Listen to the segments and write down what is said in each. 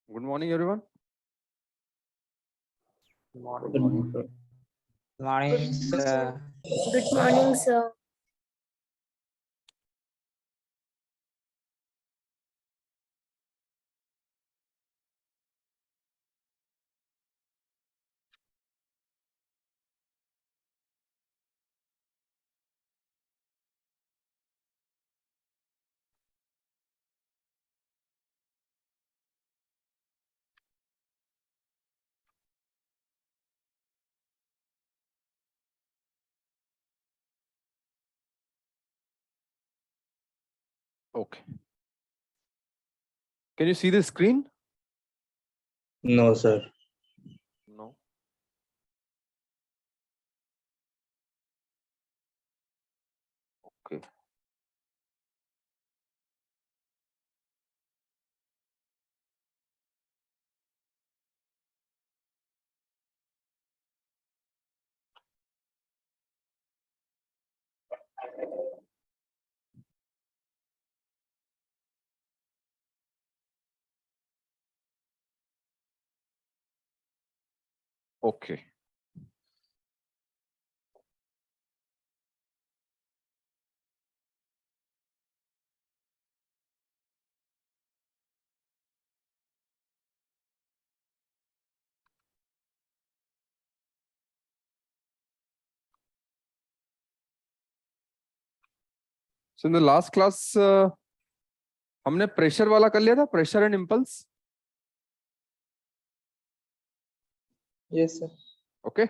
Good morning, everyone. Good morning, sir. Morning, sir. Good morning, sir. Okay. Can you see the screen? No, sir. No. Okay. Okay. So in the last class, हमने pressure वाला कर लिया था, pressure and impulse. Yes, sir. Okay.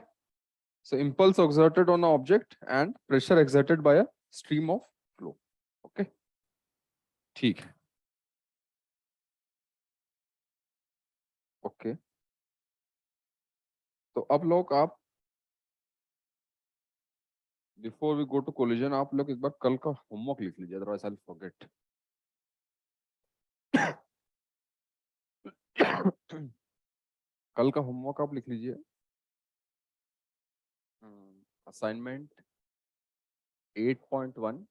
So impulse exerted on an object and pressure exerted by a stream of flow. Okay. ठीक है. Okay. तो अब लोग आप before we go to collision आप लोग एक बार कल का होमवर्क लिख लीजिए, अदरवाइज आई विल फॉरगेट. कल का होमवर्क आप लिख लीजिए. Assignment 8.1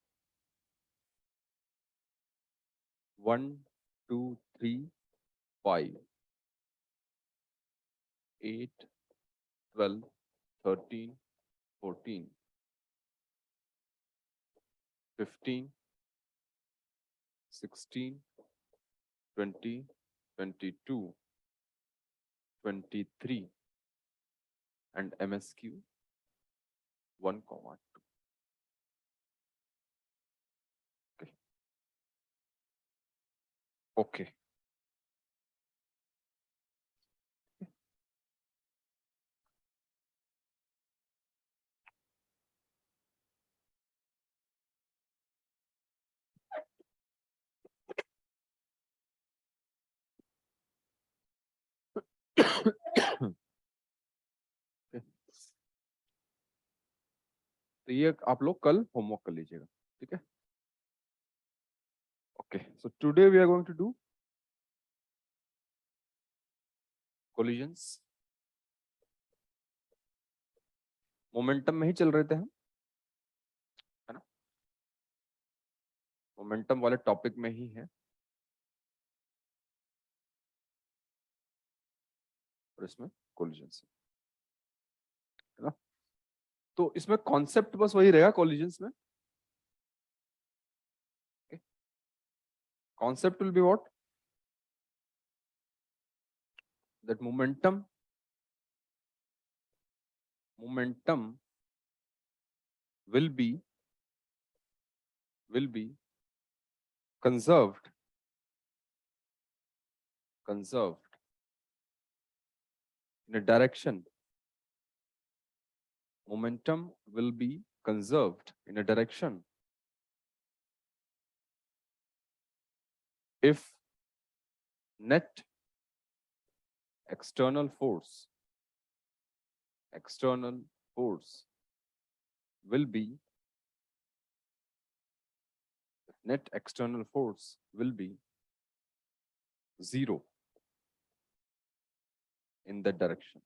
1 2 3 5 8 12 13 14 15 16 20 22 23 and MSQ 1,2. Okay. Okay. तो ये आप लोग कल होमवर्क कर लीजिएगा, ठीक है. Okay, so today we are going to do collisions. Momentum में ही चल रहे थे हम, है ना. मोमेंटम वाले टॉपिक में ही है. और इसमें कोलिजन्स है ना. तो इसमें कॉन्सेप्ट बस वही रहेगा कोलिजन्स में. Concept will be what? That momentum will be conserved in a direction. Momentum will be conserved in a direction if net external force will be zero in that direction.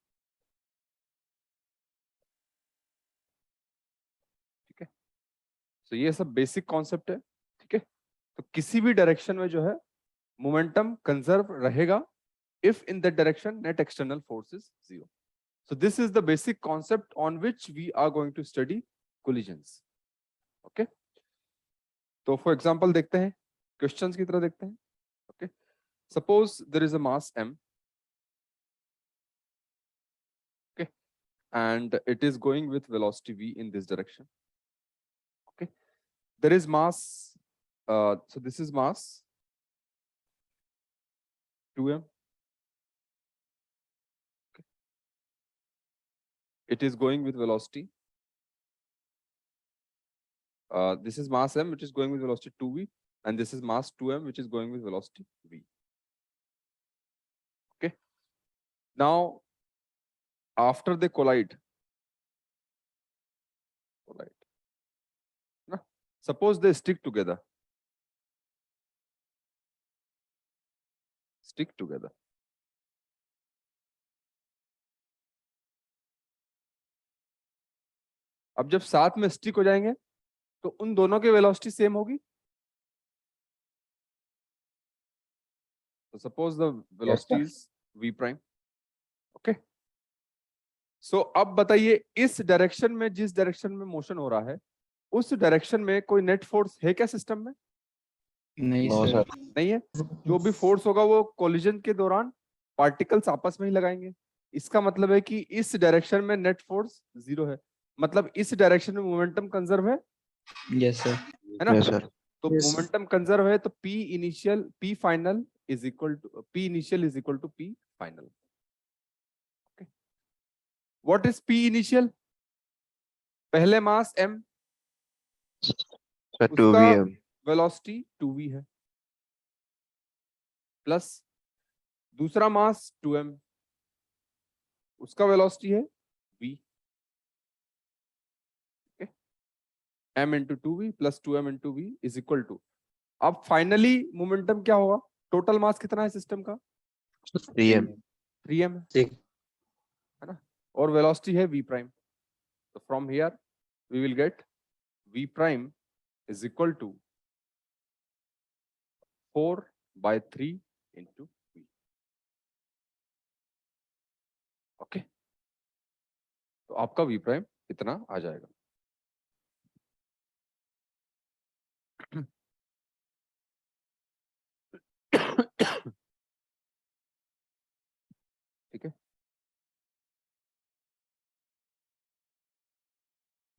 ठीक है. तो ये सब basic concept है, ठीक है. तो किसी भी डायरेक्शन में जो है मोमेंटम कंजर्व रहेगा if in that direction net external force is 0. So this is the basic concept on which we are going to study collisions. Okay. तो for example देखते हैं, questions की तरह देखते हैं. Okay. Suppose there is a mass m. Okay. And it is going with velocity v in this direction. Okay. There is mass. So this is mass 2m. Okay. It is going with velocity. This is mass m, which is going with velocity 2v, and this is mass 2m, which is going with velocity v. Okay. Now, after they collide, no? Suppose they stick together. Stick together. अब जब साथ में stick हो जाएंगे तो उन दोनों की वेलोसिटी सेम होगी. So suppose the velocity is v prime. Okay. So अब बताइए इस डायरेक्शन में, जिस डायरेक्शन में मोशन हो रहा है, उस डायरेक्शन में कोई नेट फोर्स है क्या सिस्टम में? नहीं सर. नहीं है. जो भी फोर्स होगा वो कोलिजन के दौरान पार्टिकल्स आपस में ही लगाएंगे. इसका मतलब है कि इस डायरेक्शन में नेट फोर्स 0 है. मतलब इस डायरेक्शन में मोमेंटम कंजर्व है. Yes sir. है ना? Yes sir. तो मोमेंटम कंजर्व है तो P initial P final is equal to P initial is equal to P final. Okay. What is P initial? पहले मास m, सर उसका 2vm. Velocity 2v है, plus दूसरा मास 2m, उसका velocity है v. m into 2v plus 2m into v is equal to. अब finally momentum क्या होगा? Total mass कितना है सिस्टम का? 3m. 3m है ना? और वेलोसिटी है v प्राइम. तो from here we will get v prime is equal to 4/3 into v. Okay. तो आपका v प्राइम इतना आ जाएगा. ठीक है.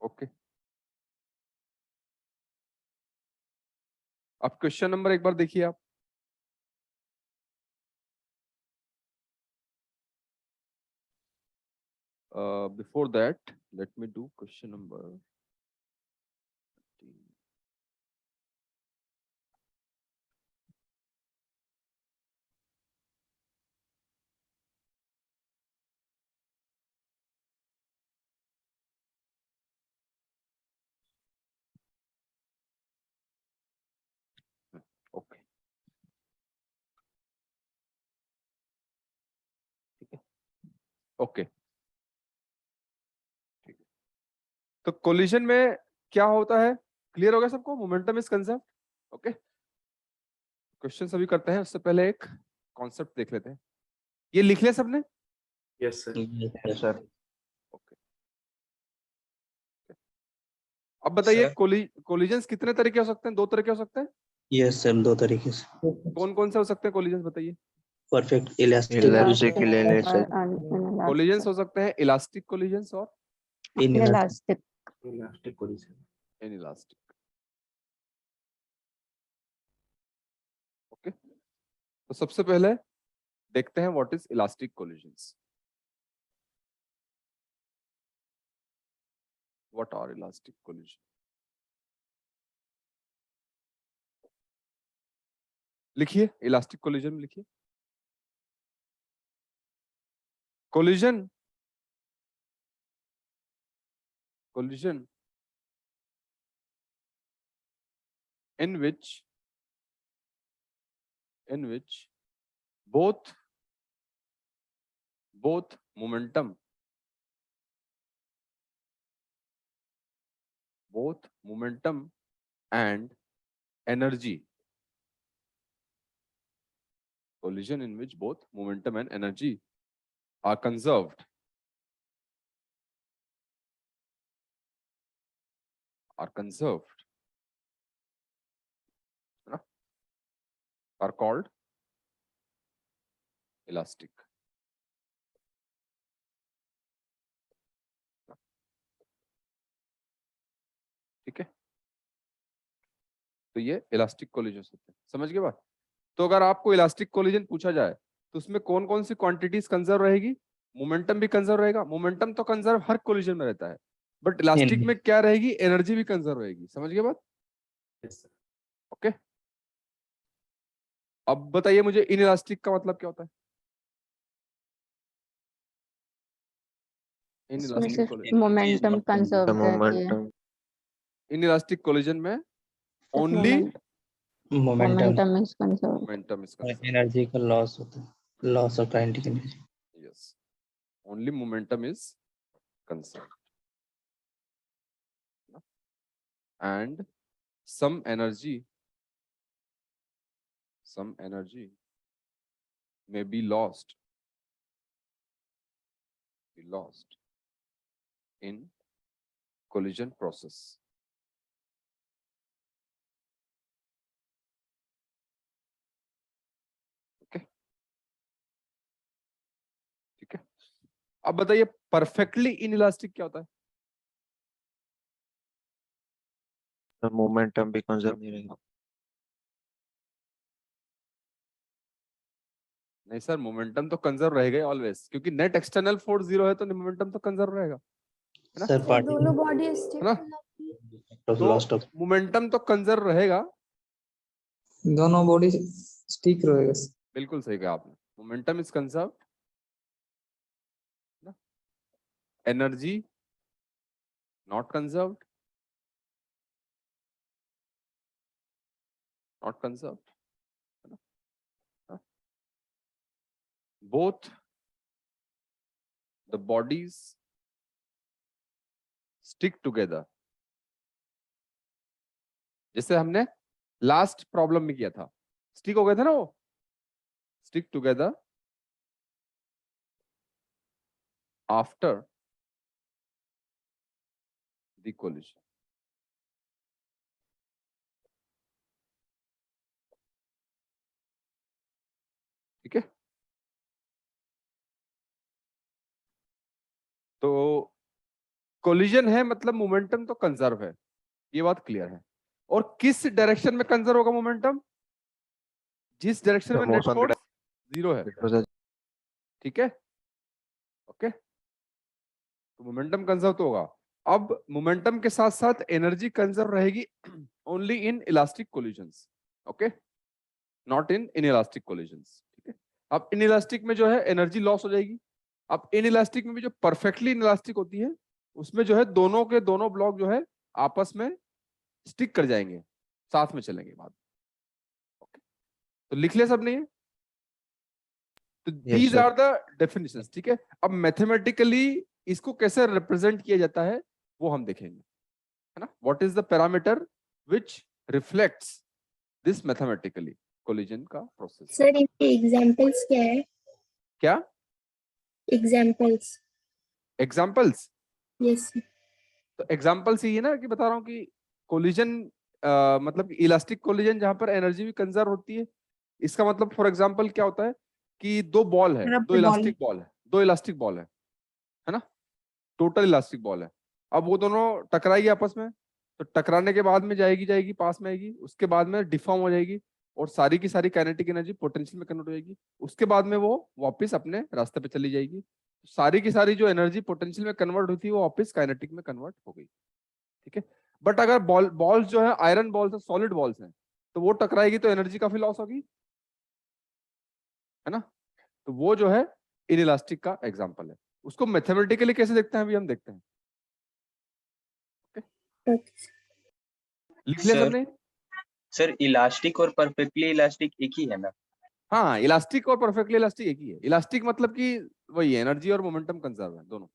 ओके. अब क्वेश्चन नंबर एक बार देखिए आप. Before that, let me do question number 13. Okay. ठीक है. ओके. ठीक है. तो कोलिजन में क्या होता है? क्लियर हो गया सबको? Momentum is concept. Okay. Question सभी करते हैं, उससे पहले एक कॉन्सेप्ट देख लेते हैं. ये लिख लिया सबने? Yes sir. Yes sir. Okay. अब बताइए कोलिजन्स कितने तरह के हो सकते हैं? 2 तरह के हो सकते हैं. Yes sir. 2 तरीके से. कौन कौन से हो सकते हैं कोलिजन्स? बताइए. Perfect elastic. कोलिजन्स हो सकते हैं इलास्टिक कोलिजन्स और Inelastic. Elastic collision. Inelastic. Okay. तो सबसे पहले देखते हैं what is elastic collisions. What are elastic collision? लिखिए. इलास्टिक कोलिजन में लिखिए. collision in which both momentum and energy collision in which both momentum and energy are conserved. है ना? Are called elastic. ठीक है, तो ये इलास्टिक कोलिजन होते हैं, समझ गए बात? तो अगर आपको इलास्टिक कोलिजन पूछा जाए तो उसमें कौन कौन सी क्वांटिटीज कंजर्व रहेगी? मोमेंटम भी कंजर्व रहेगा, मोमेंटम तो कंजर्व हर कोलिजन में रहता है, बट इलास्टिक में क्या रहेगी? एनर्जी भी कंजर्व रहेगी, समझ गए बात? ओके, अब बताइए मुझे इन इलास्टिक का मतलब क्या होता है? इन इसमें इलास्टिक सिर्फ कोलिजन, मोमेंटम कंजर्व रहती है। इन इलास्टिक कोलिजन में only momentum is conserve. Momentum is conserve. Energy का लॉस होता है, loss of kinetic energy. Yes, only momentum is conserve and some energy may be lost in collision process. Okay, ठीक है। अब बताइए perfectly inelastic क्या होता है? मोमेंटम भी कंजर्व नहीं रहेगा। नहीं सर, मोमेंटम तो कंजर्व रहेगा ऑलवेज, क्योंकि नेट एक्सटर्नल फोर्स 0 है तो मोमेंटम तो कंजर्व रहेगा, है ना? सर दोनों बॉडी है ना? ऑफ लॉस्ट ऑफ मोमेंटम तो कंजर्व रहेगा, दोनों बॉडी स्टिक रहेगा। बिल्कुल सही कहा आपने, momentum is conserve, energy not conserved, है ना? Both the bodies stick together, जैसे हमने लास्ट प्रॉब्लम में किया था, स्टिक हो गए थे ना वो, stick together after the collision. ठीक है, तो कोलिजन है मतलब मोमेंटम तो कंजर्व है, ये बात क्लियर है। और किस डायरेक्शन में कंजर्व होगा मोमेंटम? जिस डायरेक्शन में नेट फोर्स 0 है, ठीक है, ओके, तो मोमेंटम कंजर्व तो होगा। अब मोमेंटम के साथ साथ एनर्जी कंजर्व रहेगी only in elastic collisions, okay, not in inelastic collisions, ठीक है। अब इनइलास्टिक में जो है एनर्जी लॉस हो जाएगी। अब इनइलास्टिक में भी जो परफेक्टली इनइलास्टिक होती है उसमें जो है दोनों के दोनों ब्लॉक जो है आपस में स्टिक कर जाएंगे, साथ में चलेंगे बाद, ओके। तो लिख ले सबने ये, तो दीज आर द डेफिनेशंस, ठीक है। अब मैथमेटिकली इसको कैसे रिप्रेजेंट किया जाता है वो हम देखेंगे, है ना? What is the parameter which reflects this mathematically collision का प्रोसेस। सर इनके एग्जांपल्स क्या है? क्या एग्जांपल्स? एग्जांपल्स? यस। तो एग्जांपल्स ये ना कि बता रहा हूँ कि कोलिजन मतलब इलास्टिक कोलिजन जहां पर एनर्जी भी कंजर्व होती है। इसका मतलब फॉर एग्जांपल क्या होता है कि दो बॉल है, दो इलास्टिक बॉल है ना, टोटल इलास्टिक बॉल है। अब वो दोनों टकराएगी आपस में, तो टकराने के बाद में जाएगी पास में आएगी, उसके बाद में डिफॉर्म हो जाएगी और सारी की सारी काइनेटिक एनर्जी पोटेंशियल में कन्वर्ट हो जाएगी। उसके बाद में वो वापस अपने रास्ते पे चली जाएगी, सारी की सारी जो एनर्जी पोटेंशियल में कन्वर्ट हुई थी वो वापस काइनेटिक में कन्वर्ट हो गई, ठीक है। बट अगर बॉल्स जो है आयरन बॉल्स है, सॉलिड बॉल्स हैं, तो वो टकराएगी तो एनर्जी काफी लॉस होगी, है ना। तो वो जो है इनइलास्टिक का एग्जांपल है। उसको मैथमेटिकली कैसे देखते हैं अभी हम देखते हैं, लिख लिया सबने? सर इलास्टिक और परफेक्टली इलास्टिक एक ही है ना? हाँ, इलास्टिक और परफेक्टली इलास्टिक एक ही है। इलास्टिक मतलब कि वही एनर्जी और मोमेंटम कंजर्व है दोनों।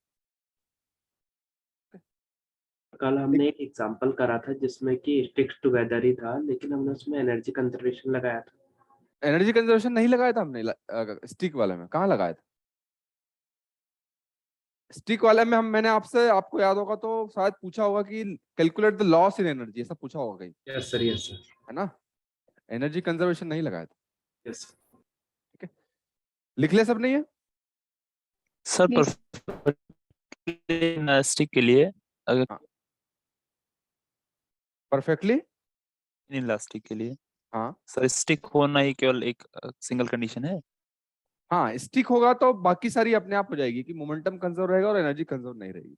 कल हमने एक एग्जांपल करा था जिसमें कि स्टिक्स टुगेदर ही था, लेकिन हमने उसमें एनर्जी कंजर्वेशन लगाया था। एनर्जी कंजर्वेशन नहीं लगाया था हमने स्टिक वाले में, कहाँ लगाया था? स्टिक वाले में मैंने आपसे, आपको याद होगा तो शायद पूछा होगा कि calculate the loss in energy, ऐसा पूछा होगा कहीं, यस सर है ना? एनर्जी कंजर्वेशन नहीं लगाया था। यस लिख ले सब? नहीं है? सर परफेक्टली स्टिक के लिए अगर परफेक्टली इलास्टिक के लिए हाँ सर स्टिक होना ही केवल एक सिंगल कंडीशन है। हाँ, स्टिक होगा तो बाकी सारी अपने आप हो जाएगी कि मोमेंटम कंजर्व रहेगा और एनर्जी कंजर्व नहीं रहेगी।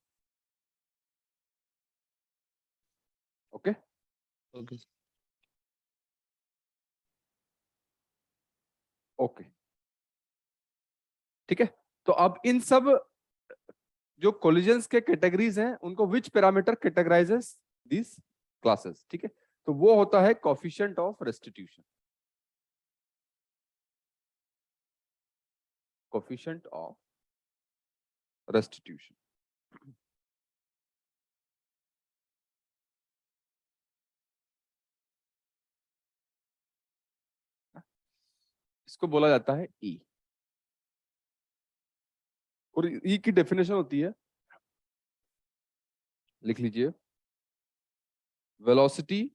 ओके ओके ओके ठीक है। तो अब इन सब जो कोलिजन्स के कैटेगरीज हैं उनको which parameter categorises this classes, ठीक है? तो वो होता है coefficient of restitution. Coefficient of restitution. इसको बोला जाता है ई, और ई की डेफिनेशन होती है, लिख लीजिए, velocity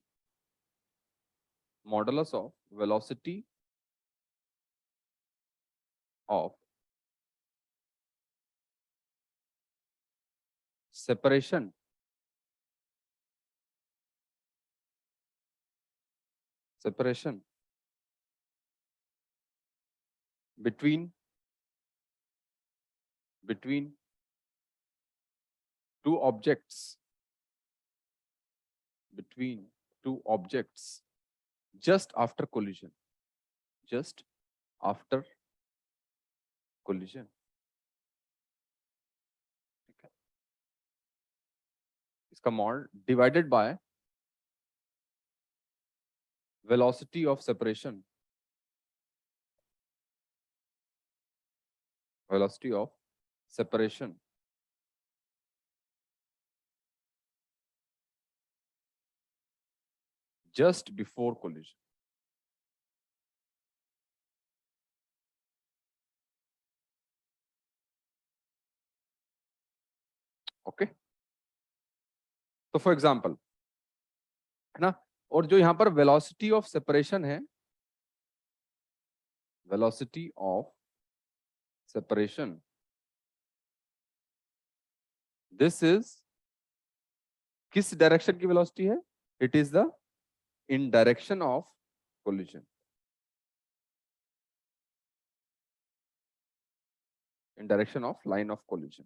modulus of velocity of separation between two objects, just after collision, ठीक है? इसका mod divided by velocity of separation, just before collision. Okay तो फॉर एग्जांपल, है ना, और जो यहां पर वेलोसिटी ऑफ सेपरेशन है, velocity of separation, this is किस डायरेक्शन की वेलोसिटी है? It is the in direction of collision, in direction of line of collision,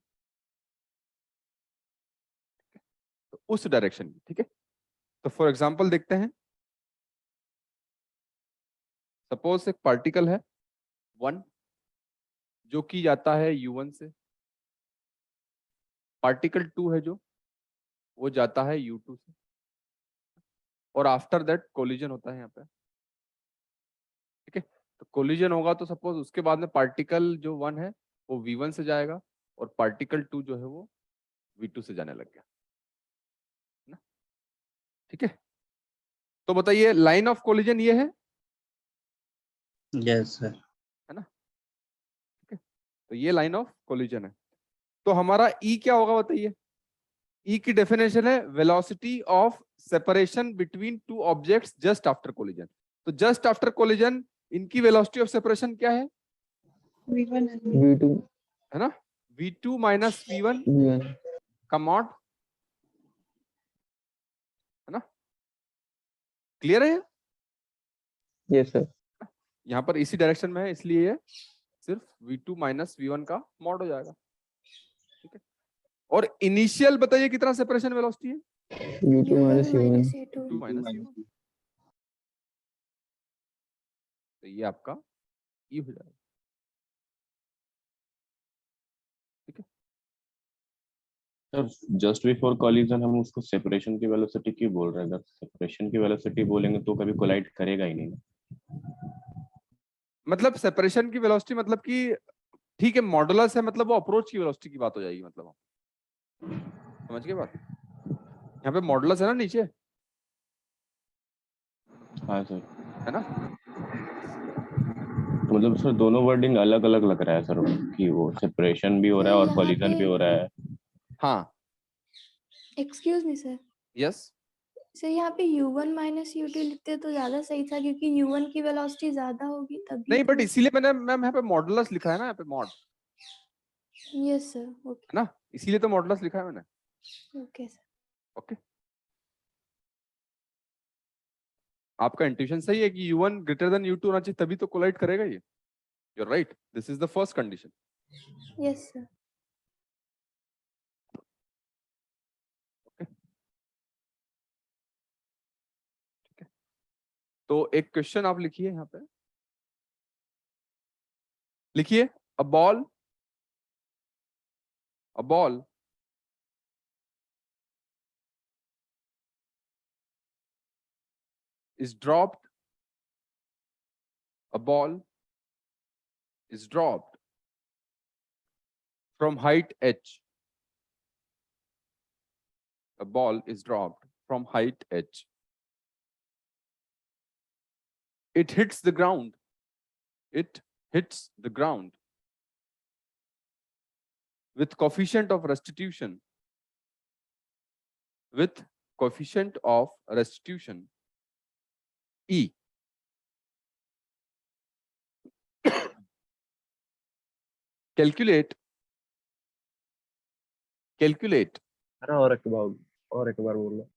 तो उस डायरेक्शन की, ठीक है? तो फॉर एग्जांपल देखते हैं, सपोज एक पार्टिकल है 1 जो कि जाता है U1 से, पार्टिकल 2 है जो वो जाता है U2 से, और आफ्टर दैट कोलिजन होता है यहाँ पे, ठीक है? तो कोलिजन होगा तो सपोज उसके बाद में पार्टिकल जो 1 है वो V1 से जाएगा और पार्टिकल 2 जो है वो V2 से जाने लग गया, है ना? ठीक है, तो बताइए लाइन ऑफ कोलिजन ये है, यस सर। है ना? ठीक है, तो ये लाइन ऑफ कोलिजन है। तो हमारा E क्या होगा बताइए? E की डेफिनेशन है velocity of separation between two objects just after collision. तो जस्ट आफ्टर कोलिजन इनकी वेलोसिटी ऑफ सेपरेशन क्या है? V2 है ना, V2 माइनस V1 V1 का मॉड, है ना? क्लियर है? Yes sir. यहाँ पर इसी डायरेक्शन में है इसलिए ये सिर्फ V2 माइनस V1 का मॉड हो जाएगा, ठीक है? और इनिशियल बताइए कितना सेपरेशन वेलोसिटी है? U2 minus U1 2 minus U1, तो ये आपका E हो जाएगा, ठीक है? सर जस्ट बिफोर कॉलिजन हम उसको सेपरेशन की वेलोसिटी क्यों बोल रहे हैं? अगर सेपरेशन की वेलोसिटी बोलेंगे तो कभी कोलाइड करेगा ही नहीं। मतलब सेपरेशन की वेलोसिटी मतलब कि ठीक है मॉडुलस है, मतलब वो अप्रोच की वेलोसिटी की बात हो जाएगी, मतलब समझ गए बात? यहाँ पे मॉडुलस है ना नीचे, हाँ सर। है ना? मतलब सर दोनों वर्डिंग अलग अलग लग रहा है सर, कि वो सेपरेशन भी हो रहा है और यहाँ कोलिजन भी पे हो रहा है। हाँ excuse me sir, yes sir यहाँ पे u1 माइनस u2 लिखते तो ज्यादा सही था, क्योंकि u1 की वेलोसिटी ज्यादा होगी तभी नहीं, बट तो। इसीलिए मैंने मैम यहाँ पे मॉडुलस लिखा है ना, यहाँ पे मॉड, यस सर, है ओके ना, इसीलिए तो मॉडुलस लिखा है मैंने। Okay sir. ओके, आपका इंट्यूशन सही है कि u1 ग्रेटर देन u2 होना चाहिए, तभी तो कोलाइड करेगा ये। You are right, this is the first condition. Yes sir. तो एक क्वेश्चन आप लिखिए यहाँ पे, लिखिए a ball is dropped, a ball is dropped from height h. A ball is dropped from height h. It hits the ground. It hits the ground with coefficient of restitution. With coefficient of restitution E. Calculate. और एक बार बोलो।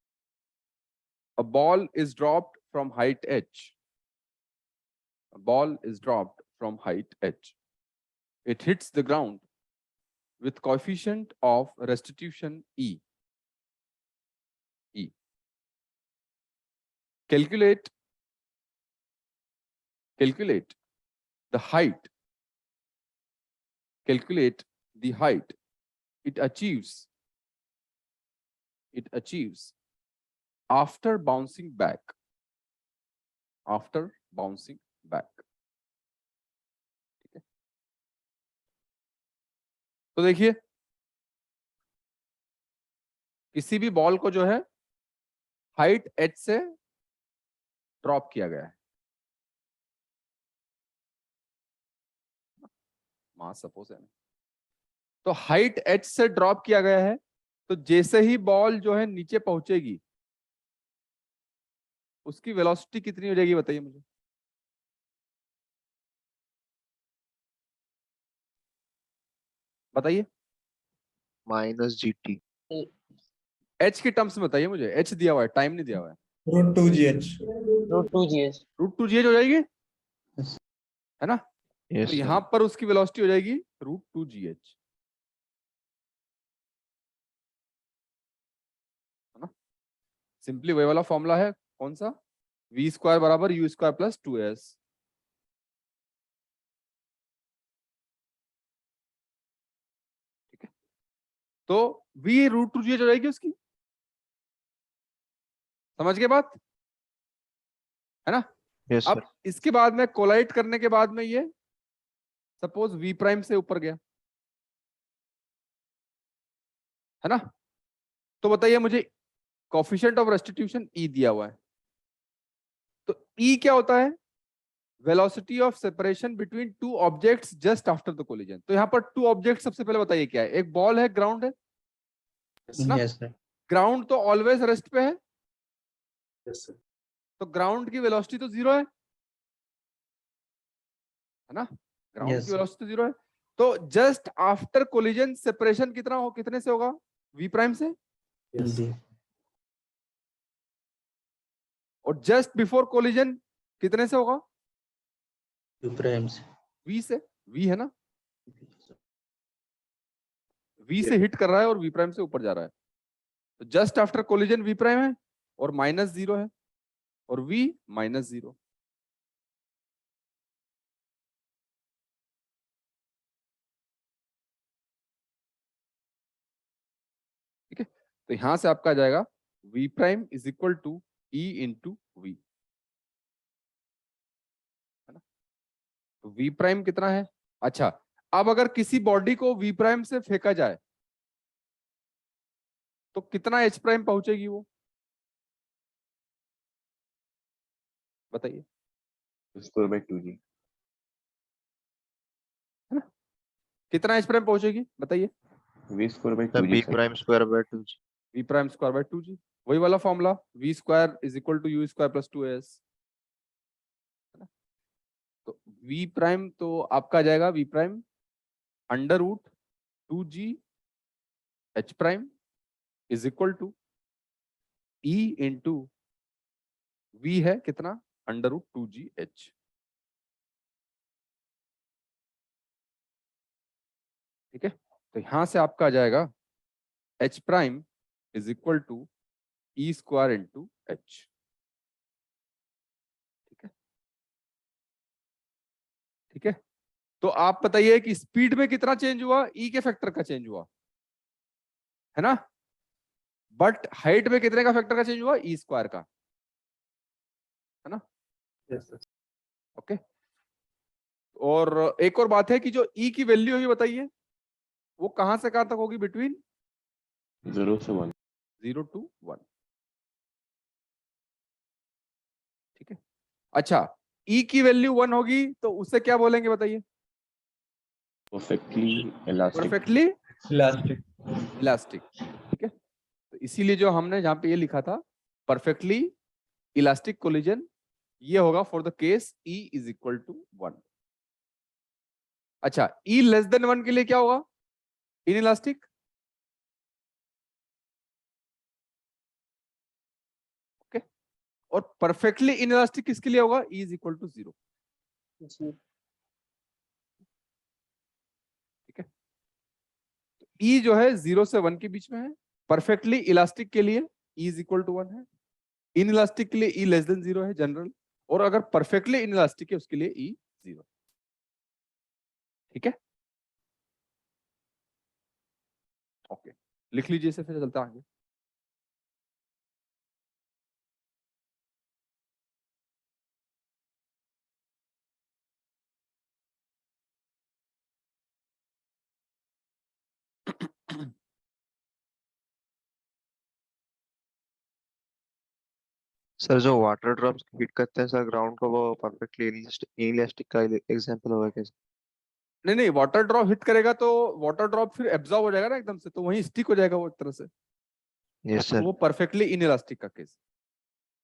A ball is dropped from height h. A ball is dropped from height h. It hits the ground with coefficient of restitution E. E. Calculate the height. Calculate the height it achieves after bouncing back. After bouncing back. ठीक है, तो देखिए किसी भी ball को जो है height h से ड्रॉप किया गया है, मास सपोज है ना, तो हाइट h से ड्रॉप किया गया है, तो जैसे ही बॉल जो है नीचे पहुंचेगी उसकी वेलोसिटी कितनी हो जाएगी बताइए मुझे। बताइए -gt h की टर्म्स में बताइए मुझे, h दिया हुआ है, टाइम नहीं दिया हुआ है। √2gh √2gh हो जाएगी, है ना, yes तो sir. यहां पर उसकी वेलोसिटी हो जाएगी √2gh, है ना। सिंपली वही वाला फॉर्मूला है, कौन सा, v² बराबर u² प्लस 2s। ठीक है, तो v √2gh हो जाएगी उसकी, समझ गए बात, है ना। yes sir. अब इसके बाद में कोलाइड करने के बाद में ये सपोज v प्राइम से ऊपर गया, है ना, तो बताइए मुझे कोफिशिएंट ऑफ रेस्टिट्यूशन E दिया हुआ है, तो E क्या होता है, velocity of separation between two objects just after the collision. तो यहाँ पर टू ऑब्जेक्ट सबसे पहले बताइए क्या है, एक बॉल है, ग्राउंड है ना, Yes sir. ग्राउंड तो ऑलवेज रेस्ट पे है, Yes, sir. तो ग्राउंड की वेलोसिटी तो जीरो है ना, ग्राउंड Yes, की sir. वेलोसिटी जीरो है, तो जस्ट आफ्टर कोलिजन सेपरेशन कितने से होगा, v प्राइम से, Yes, sir. जी और जस्ट बिफोर कोलिजन कितने से होगा, U' से v से, v है ना, v से हिट कर रहा है और v प्राइम से ऊपर जा रहा है, तो just after collision v prime है और -0 है और v -0। ठीक है, तो यहां से आपका आ जाएगा v prime is equal to E into v, है ना, तो v प्राइम कितना है। अच्छा, अब अगर किसी बॉडी को v प्राइम से फेंका जाए तो कितना h प्राइम पहुंचेगी वो, बताइए। (2/2g) कितना एच प्राइम पहुंचेगी बताइए? v square by sir 2g बी sir. Prime square by 2g। V prime square by 2g, वही वाला formula, v square is equal to u square plus 2as, है ना? तो वी प्राइम तो आपका आ जाएगा v prime under root 2g h prime is equal to e into v है कितना, अंडर रूट 2g एच। ठीक है, तो यहां से आपका आ जाएगा h prime is equal to e square into h. ठीक है, ठीक है। तो आप बताइए कि स्पीड में कितना चेंज हुआ, ई के फैक्टर का चेंज हुआ, है ना? बट हाइट में कितने का फैक्टर का चेंज हुआ, ई स्क्वायर का, है ना? Yes, sir. ओके। और एक और बात है कि जो ई की वैल्यू होगी बताइए, वो कहां से कहां तक होगी, बिटवीन 0 से 1। 0 to 1। ठीक है, अच्छा, ई की वैल्यू 1 होगी तो उससे क्या बोलेंगे बताइए? Perfectly elastic. Perfectly elastic. Elastic. ठीक है, तो इसीलिए जो हमने जहां पे ये लिखा था परफेक्टली इलास्टिक कोलिजन, ये होगा for the case e is equal to 1। अच्छा, ई लेस देन 1 के लिए क्या होगा, इन इलास्टिक? ओके, और परफेक्टली इन इलास्टिक किसके लिए होगा, ई इज इक्वल टू 0। ठीक है, ई जो है 0 से 1 के बीच में है, परफेक्टली इलास्टिक के लिए ई इज इक्वल टू 1 है, इन इलास्टिक के लिए ई लेस देन 0 है जनरल, और अगर परफेक्टली इन इलास्टिक है उसके लिए ई 0। ठीक है, ओके, लिख लीजिए इसे, फिर चलते हैं आगे। सर जो वाटर ड्रॉप्स हिट करते हैं सर ग्राउंड को, वो परफेक्टली इनइलास्टिक का एग्जांपल होगा क्या? नहीं नहीं, वाटर ड्रॉप हिट करेगा तो वाटर ड्रॉप फिर एब्जॉर्ब हो जाएगा ना एकदम से, तो वहीं स्टिक हो जाएगा वो एक तरह से, यस तो सर। वो परफेक्टली इनइलास्टिक का केस,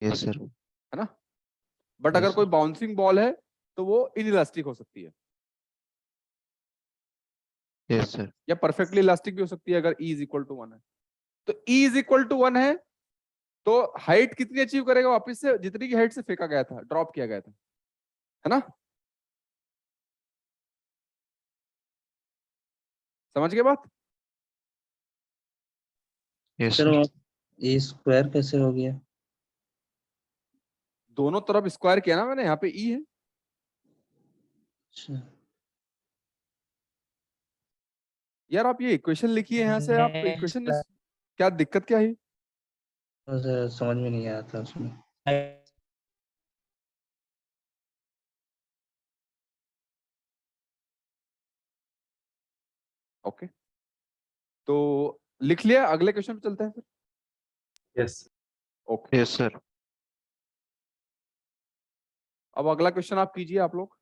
यस सर। है ना? बट Yes, अगर कोई sir. बाउंसिंग बॉल है तो वो इनइलास्टिक हो सकती है, यस सर। या परफेक्टली इलास्टिक भी हो सकती है अगर ई इज इक्वल टू 1 है। तो ई इज इक्वल टू 1 है तो हाइट कितनी अचीव करेगा, वापस से जितनी की हाइट से फेंका गया था, ड्रॉप किया गया था, है ना? समझ गए बात? Yes sir sir. ये स्क्वायर कैसे हो गया? दोनों तरफ स्क्वायर किया ना मैंने, यहाँ पे ई है। अच्छा, यार आप ये इक्वेशन लिखिए यहाँ से, आप इक्वेशन, क्या दिक्कत क्या है? तो सर समझ में नहीं आया था उसमें। ओके, तो लिख लिया, अगले क्वेश्चन पे चलते हैं फिर। Yes. Okay, yes sir. अब अगला क्वेश्चन आप कीजिए आप लोग।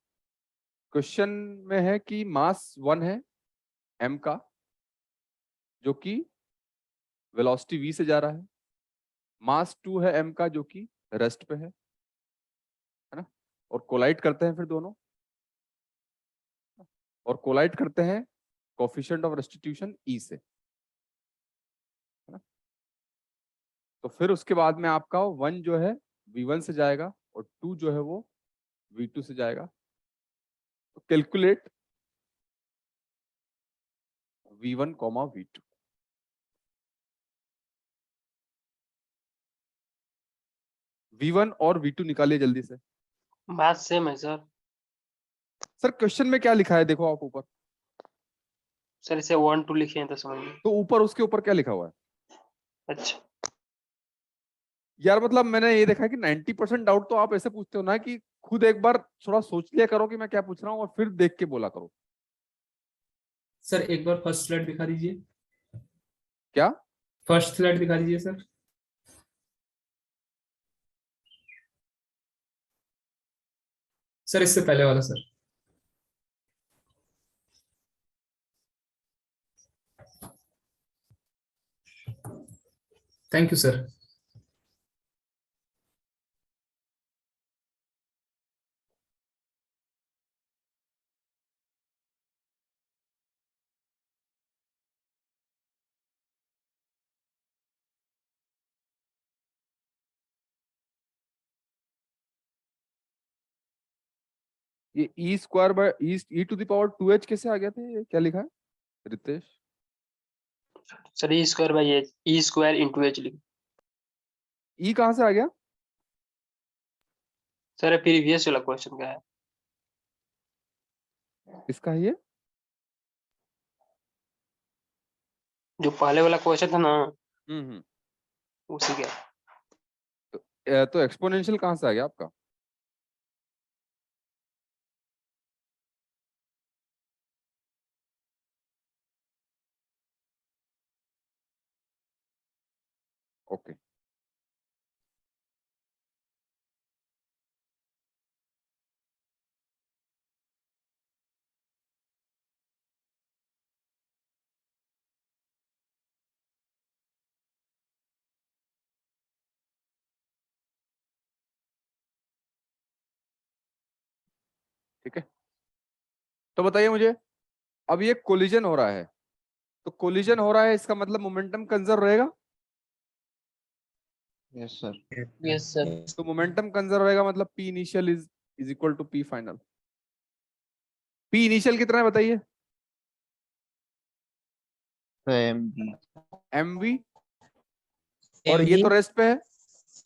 क्वेश्चन में है कि मास 1 है m का, जो कि वेलोसिटी v से जा रहा है, मास 2 है m का जो कि रेस्ट पे है ना? और कोलाइड करते हैं फिर दोनों, और कोलाइड करते हैं कोफिशिएंट ऑफ रेस्टिट्यूशन e से, है ना? तो फिर उसके बाद में आपका 1 जो है v1 से जाएगा और 2 जो है वो v2 से जाएगा। तो calculate v1 comma v2। v1 और v2 निकालिए जल्दी से। मैथ सेम है सर। सर क्वेश्चन में क्या लिखा है देखो आप ऊपर, सर इसे 1 2 लिखे हैं तो समझ में। तो ऊपर उसके ऊपर क्या लिखा हुआ है? अच्छा, यार मतलब मैंने ये देखा है कि 90% डाउट तो आप ऐसे पूछते हो ना कि खुद एक बार थोड़ा सोच लिया करो कि मैं क्या पूछ रहा हूँ, और फिर देख के बोला करो। सर एक बार फर्स्ट स्लाइड दिखा दीजिए। क्या? फर्स्ट स्लाइड दिखा दीजिए सर। सर इससे पहले वाला सर। Thank you sir. ये e square by e to the power 2h कैसे आ गया था? ये क्या लिखा है Ritesh? Sir e square by h, e square into h लिख। ई कहाँ से आ गया? सर प्रीवियस वाला क्वेश्चन का है। इसका है ये? जो पहले वाला क्वेश्चन था ना, हम्म। उसी का। तो एक्सपोनेंशियल कहाँ से आ गया आपका? ओके ठीक है, तो बताइए मुझे, अब ये कोलिजन हो रहा है, तो कोलिजन हो रहा है इसका मतलब मोमेंटम कंजर्व रहेगा। Yes sir. Yes sir. तो मोमेंटम कंजर्व रहेगा मतलब p initial is equal to p final. P initial कितना है बताइए? एम वी, और ये तो रेस्ट पे है,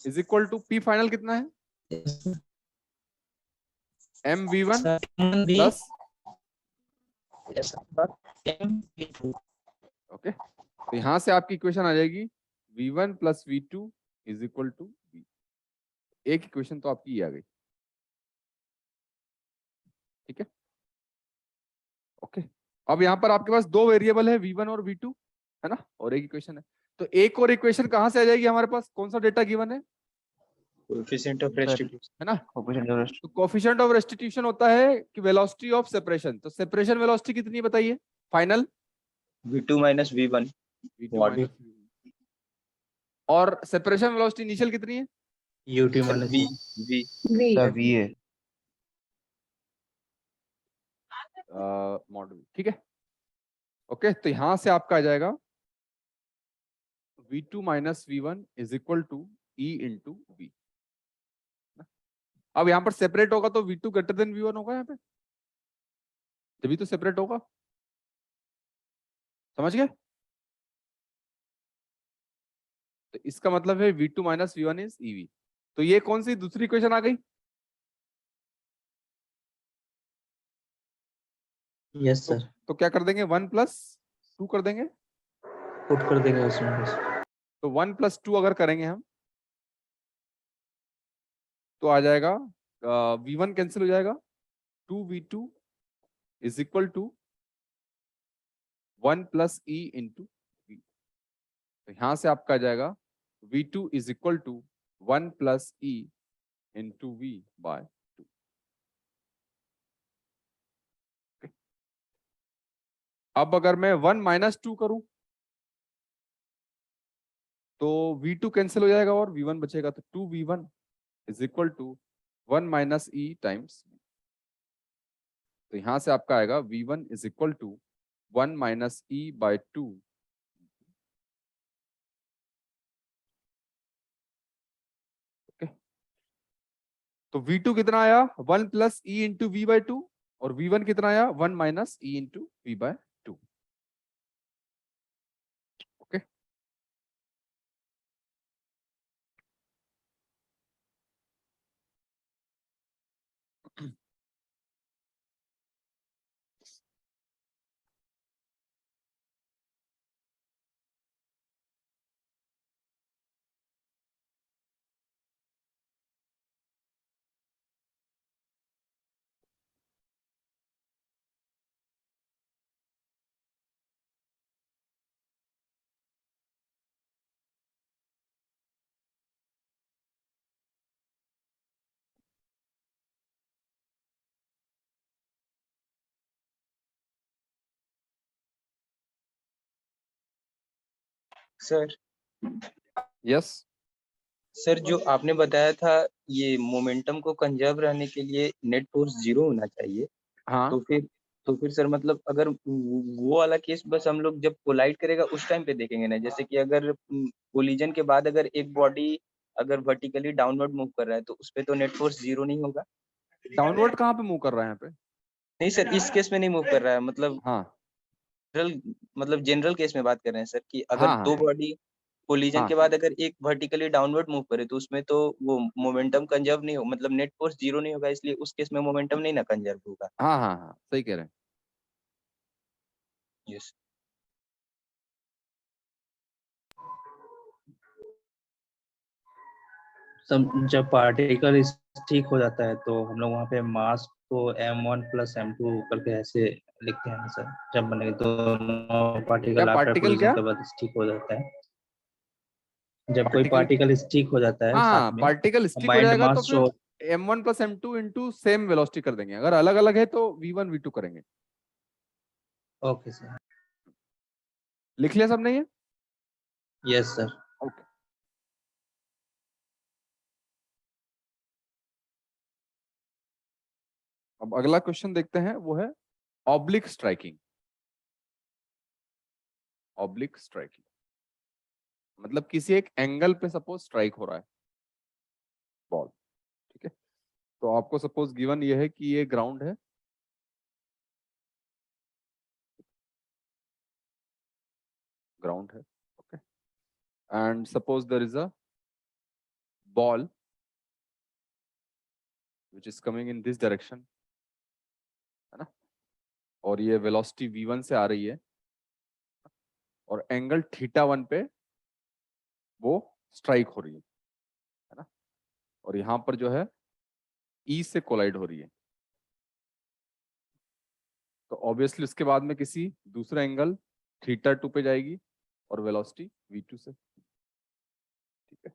is equal to p final कितना है? M v one plus, okay, तो यहां से आपकी इक्वेशन आ जाएगी v1 plus v2 is equal to v। एक इक्वेशन तो आपकी ये आ गई, ठीक है, ओके। अब यहाँ पर आपके पास दो वेरिएबल है v1 और v2, है ना, और एक इक्वेशन है, तो एक और इक्वेशन कहाँ से आ जाएगी हमारे पास? कौन सा डेटा गिवन है? कोएफिशिएंट ऑफ रेस्टिट्यूशन, है ना, कोएफिशिएंट ऑफ तो कोफिशिएंट ऑफ रेस्टिट्यूशन होता है कि वेलोसिटी ऑफ सेपरेशन। तो सेपरेशन वेलोसिटी कितनी बताइए final? v2 minus v1। v2 minus v1। और सेपरेशन वेलोसिटी इनिशियल कितनी है? UT minus v v v है। मॉडल, ठीक है, ओके। तो यहां से आपका आ जाएगा v2 minus v1 is equal to e into v। अब यहाँ पर सेपरेट होगा तो v2 ग्रेटर देन v1 होगा यहाँ पे, तभी तो सेपरेट होगा, समझ गए? तो इसका मतलब है v2 minus v1 is ev। तो ये कौन सी दूसरी इक्वेशन आ गई? यस सर, तो क्या कर देंगे, 1 प्लस 2 कर देंगे, पुट कर देंगे उसमें बस। तो 1 प्लस 2 अगर करेंगे हम तो आ जाएगा v1 कैंसिल हो जाएगा, 2v2 is equal to 1 plus e into v। तो यहां से आपका आ जाएगा v2 is equal to 1 plus e into v by 2। अब अगर मैं 1 माइनस 2 करूं तो v2 कैंसिल हो जाएगा और v1 बचेगा, तो 2v1 is equal to 1 minus e times. तो यहां से आपका आएगा v1 is equal to 1 minus e by 2। Okay, तो v2 कितना आया, 1 plus e into v by 2, और v1 कितना आया, 1 minus e into v by 2। Okay, sir yes sir जो आपने बताया था ये मोमेंटम को कंजर्व रहने के लिए नेट फोर्स 0 होना चाहिए, हाँ तो फिर सर मतलब अगर वो वाला केस बस हम लोग जब कोलाइड करेगा उस टाइम पे देखेंगे ना, जैसे कि अगर कोलिजन के बाद अगर एक बॉडी अगर वर्टिकली डाउनवर्ड मूव कर रहा है तो उस पे तो नेट फोर्स 0 नहीं होगा। डाउनवर्ड कहाँ पे मूव कर रहा है यहाँ पे? नहीं सर, इस केस में नहीं मूव कर रहा है, मतलब हाँ जनरल केस में बात कर रहे हैं सर कि अगर हाँ दो हाँ बॉडी कोलिजन हाँ के बाद अगर एक वर्टिकली डाउनवर्ड मूव करे तो उसमें तो वो मोमेंटम कंजर्व नहीं हो, मतलब नेट फोर्स 0 नहीं होगा, इसलिए उस केस में मोमेंटम नहीं ना कंजर्व होगा। हाँ हाँ हाँ सही कह रहे हैं। यस जब पार्टिकल ठीक हो जाता है तो हम लोग वहाँ पे मास को m1 प्लस m2 करके ऐसे लिखते हैं ना सर, जब बनेगा दोनों पार्टिकल आफ्टर particle कोलिजन क्या? के बाद ठीक हो जाता है, जब कोई Particle- पार्टिकल ठीक हो जाता है हाँ साथ में पार्टिकल स्टिक हो combined जाएगा तो mass फिर m1 plus m2 into same velocity कर देंगे, अगर अलग अलग है तो v1 v2 करेंगे। ओके सर, लिख लिया सब नहीं है? Yes sir. ओके अब अगला क्वेश्चन देखते हैं, वो है ऑब्लिक स्ट्राइकिंग। ऑब्लिक स्ट्राइकिंग मतलब किसी एक एंगल पे सपोज स्ट्राइक हो रहा है बॉल, ठीक है? तो आपको सपोज गिवन ये है कि ये ग्राउंड है, ग्राउंड है, okay, and suppose there is a ball which is coming in this direction, है ना, और ये वेलोसिटी v1 से आ रही है और एंगल θ1 पे वो स्ट्राइक हो रही है ना, और यहाँ पर जो है E से कोलाइड हो रही है, तो ऑब्वियसली उसके बाद में किसी दूसरा एंगल θ2 पे जाएगी और वेलोसिटी v2 से, ठीक है?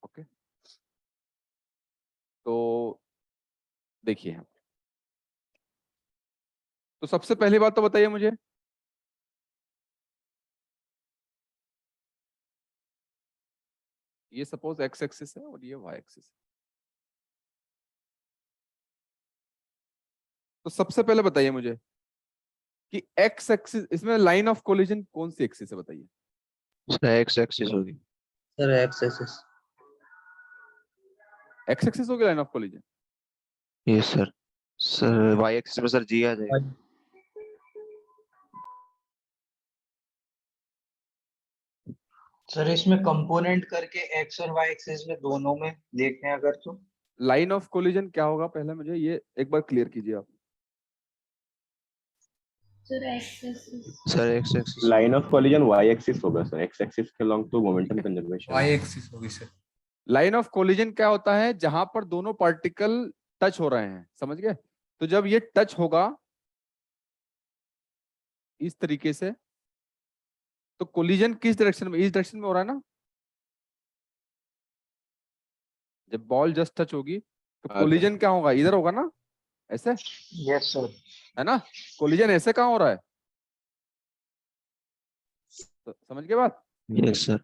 ओके तो देखिए यहाँ, तो सबसे पहली बात तो बताइए मुझे, ये सपोज x एक्सिस है और ये y एक्सिस है, तो सबसे पहले बताइए मुझे कि x एक्सिस, इसमें लाइन ऑफ कोलिजन कौन सी एक्सिस है बताइए? एक्स एक्सिस होगी। Sir x axis. x axis होगी line of collision? Yes sir. Sir y axis में सर जी आ जाएगा। सर इसमें कंपोनेंट करके एक्स और वाई एक्सिस में दोनों में देखते हैं अगर तो लाइन ऑफ कोलिजन क्या होगा, पहले मुझे ये एक बार क्लियर कीजिए आप। Sir x axis line of collision y axis होगा सर, x एक्सिस के along तो मोमेंटम कंजर्वेशन। y एक्सिस होगी सर। लाइन ऑफ कोलिजन क्या होता है? जहां पर दोनों पार्टिकल टच हो रहे हैं, समझ गए? तो जब ये टच होगा इस तरीके से, तो कोलिजन किस डायरेक्शन में? इस डायरेक्शन में हो रहा है ना, जब बॉल जस्ट टच होगी तो कोलिजन क्या होगा? इधर होगा ना, ऐसे, यस सर, है ना? कोलिजन ऐसे कहाँ हो रहा है? तो समझ गए बात, यस सर।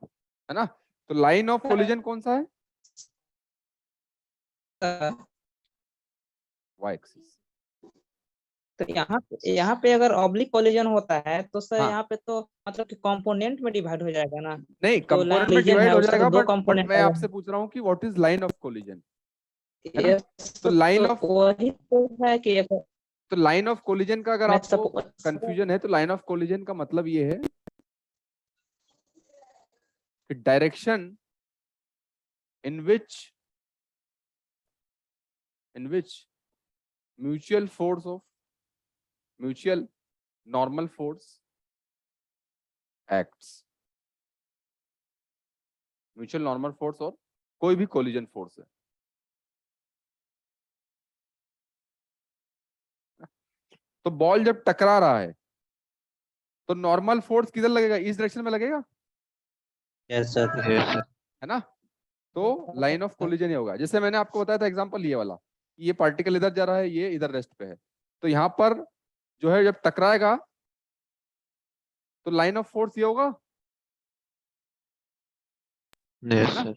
है ना? तो लाइन ऑफ कोलिजन कौन सा है? y axis. तो यहाँ पे अगर ऑब्लिक कोलिजन होता है तो सर हाँ। यहाँ पे तो मतलब कि कंपोनेंट में डिवाइड हो जाएगा ना। नहीं, तो कंपोनेंट में collision डिवाइड है, हो उसका तो जाएगा, दो बट component मैं है। आपसे पूछ रहा हूँ कि what is line of collision, है ना? Yes, तो लाइन तो ऑफ वही तो है कि तो लाइन ऑफ कोलिजन का अगर मैं आपको suppose- कंफ्यूजन है तो लाइन ऑफ कोलिजन का मतलब ये है कि direction in which mutual normal force acts, mutual normal force और कोई भी कोलिजन फोर्स है, तो बॉल जब टकरा रहा है तो नॉर्मल फोर्स किधर लगेगा? इस डायरेक्शन में लगेगा, यस सर, है ना? तो लाइन ऑफ कोलिजन ही होगा। जैसे मैंने आपको बताया था एग्जांपल ये वाला, ये पार्टिकल इधर जा रहा है, ये इधर रेस्ट पे है, तो यहाँ पर जो है जब टकराएगा तो लाइन ऑफ फोर्स ये होगा, यस है ना? सर।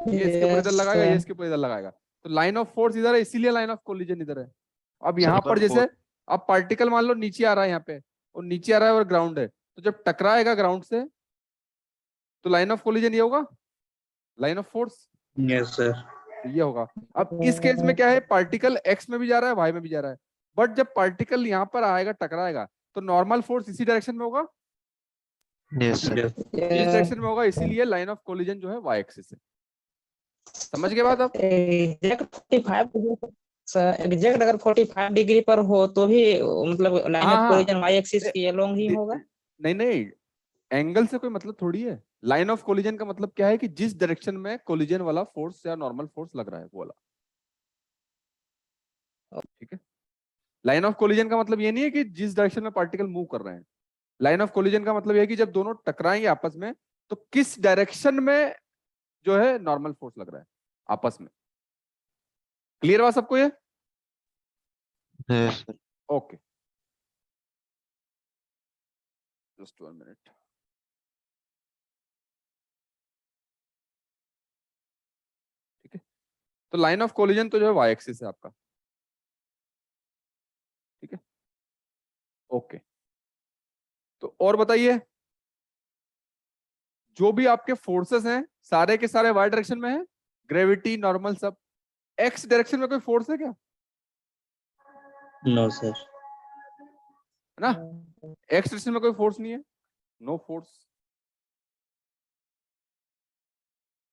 ये इसके ऊपर इधर Yes, लगाएगा, ये sir. इसके ऊपर इधर लगाएगा, तो लाइन ऑफ फोर्स इधर है, इसीलिए लाइन ऑफ कोलिजन इधर है। अब यहाँ पर जैसे अब पार्टिकल मान लो नीचे आ रहा है यहाँ पे, और नीचे आ रहा है और ग्राउंड है, तो जब टकराएगा ग्राउंड से तो लाइन ऑफ कोलिजन ये होगा, line of force yes sir. ये होगा। अब इस केस में क्या है, पार्टिकल एक्स में भी जा रहा है, वाई में भी जा रहा है, बट जब पार्टिकल यहाँ पर आएगा टकराएगा तो नॉर्मल फोर्स इसी डायरेक्शन में होगा, यस सर। इस डायरेक्शन में होगा, इसीलिए लाइन ऑफ कोलिजन जो है वाई एक्सिस है। समझ गए बात आप? एग्जैक्ट 45 डिग्री सर, एग्जैक्ट अगर 45 डिग्री पर हो तो भी मतलब लाइन हाँ, ऑफ हाँ। कोलिजन वाई एक्सिस के अलोंग ही होगा। नहीं नहीं, एंगल से कोई मतलब थोड़ी है। लाइन ऑफ कोलिजन का मतलब क्या है कि जिस डायरेक्शन में कोलिजन वाला फोर्स या नॉर्मल फोर्स लग रहा है वो वाला, ठीक है। लाइन ऑफ कोलिजन का मतलब ये नहीं है कि जिस डायरेक्शन में पार्टिकल मूव कर रहे हैं। लाइन ऑफ कोलिजन का मतलब ये है कि जब दोनों टकराएंगे आपस में तो किस डायरेक्शन में जो है नॉर्मल फोर्स लग रहा है आपस में। क्लियर बात सबको ये? Yes sir. Okay, just 1 minute. ठीक है, तो लाइन ऑफ कोलिजन तो जो है वाई एक्सिस है आपका, ठीक है। ओके, तो और बताइए, जो भी आपके फोर्सेस हैं सारे के सारे वाई डायरेक्शन में है, ग्रेविटी नॉर्मल सब। एक्स डायरेक्शन में कोई फोर्स है क्या? No sir. है ना, एक्स डायरेक्शन में कोई फोर्स नहीं है, नो फोर्स।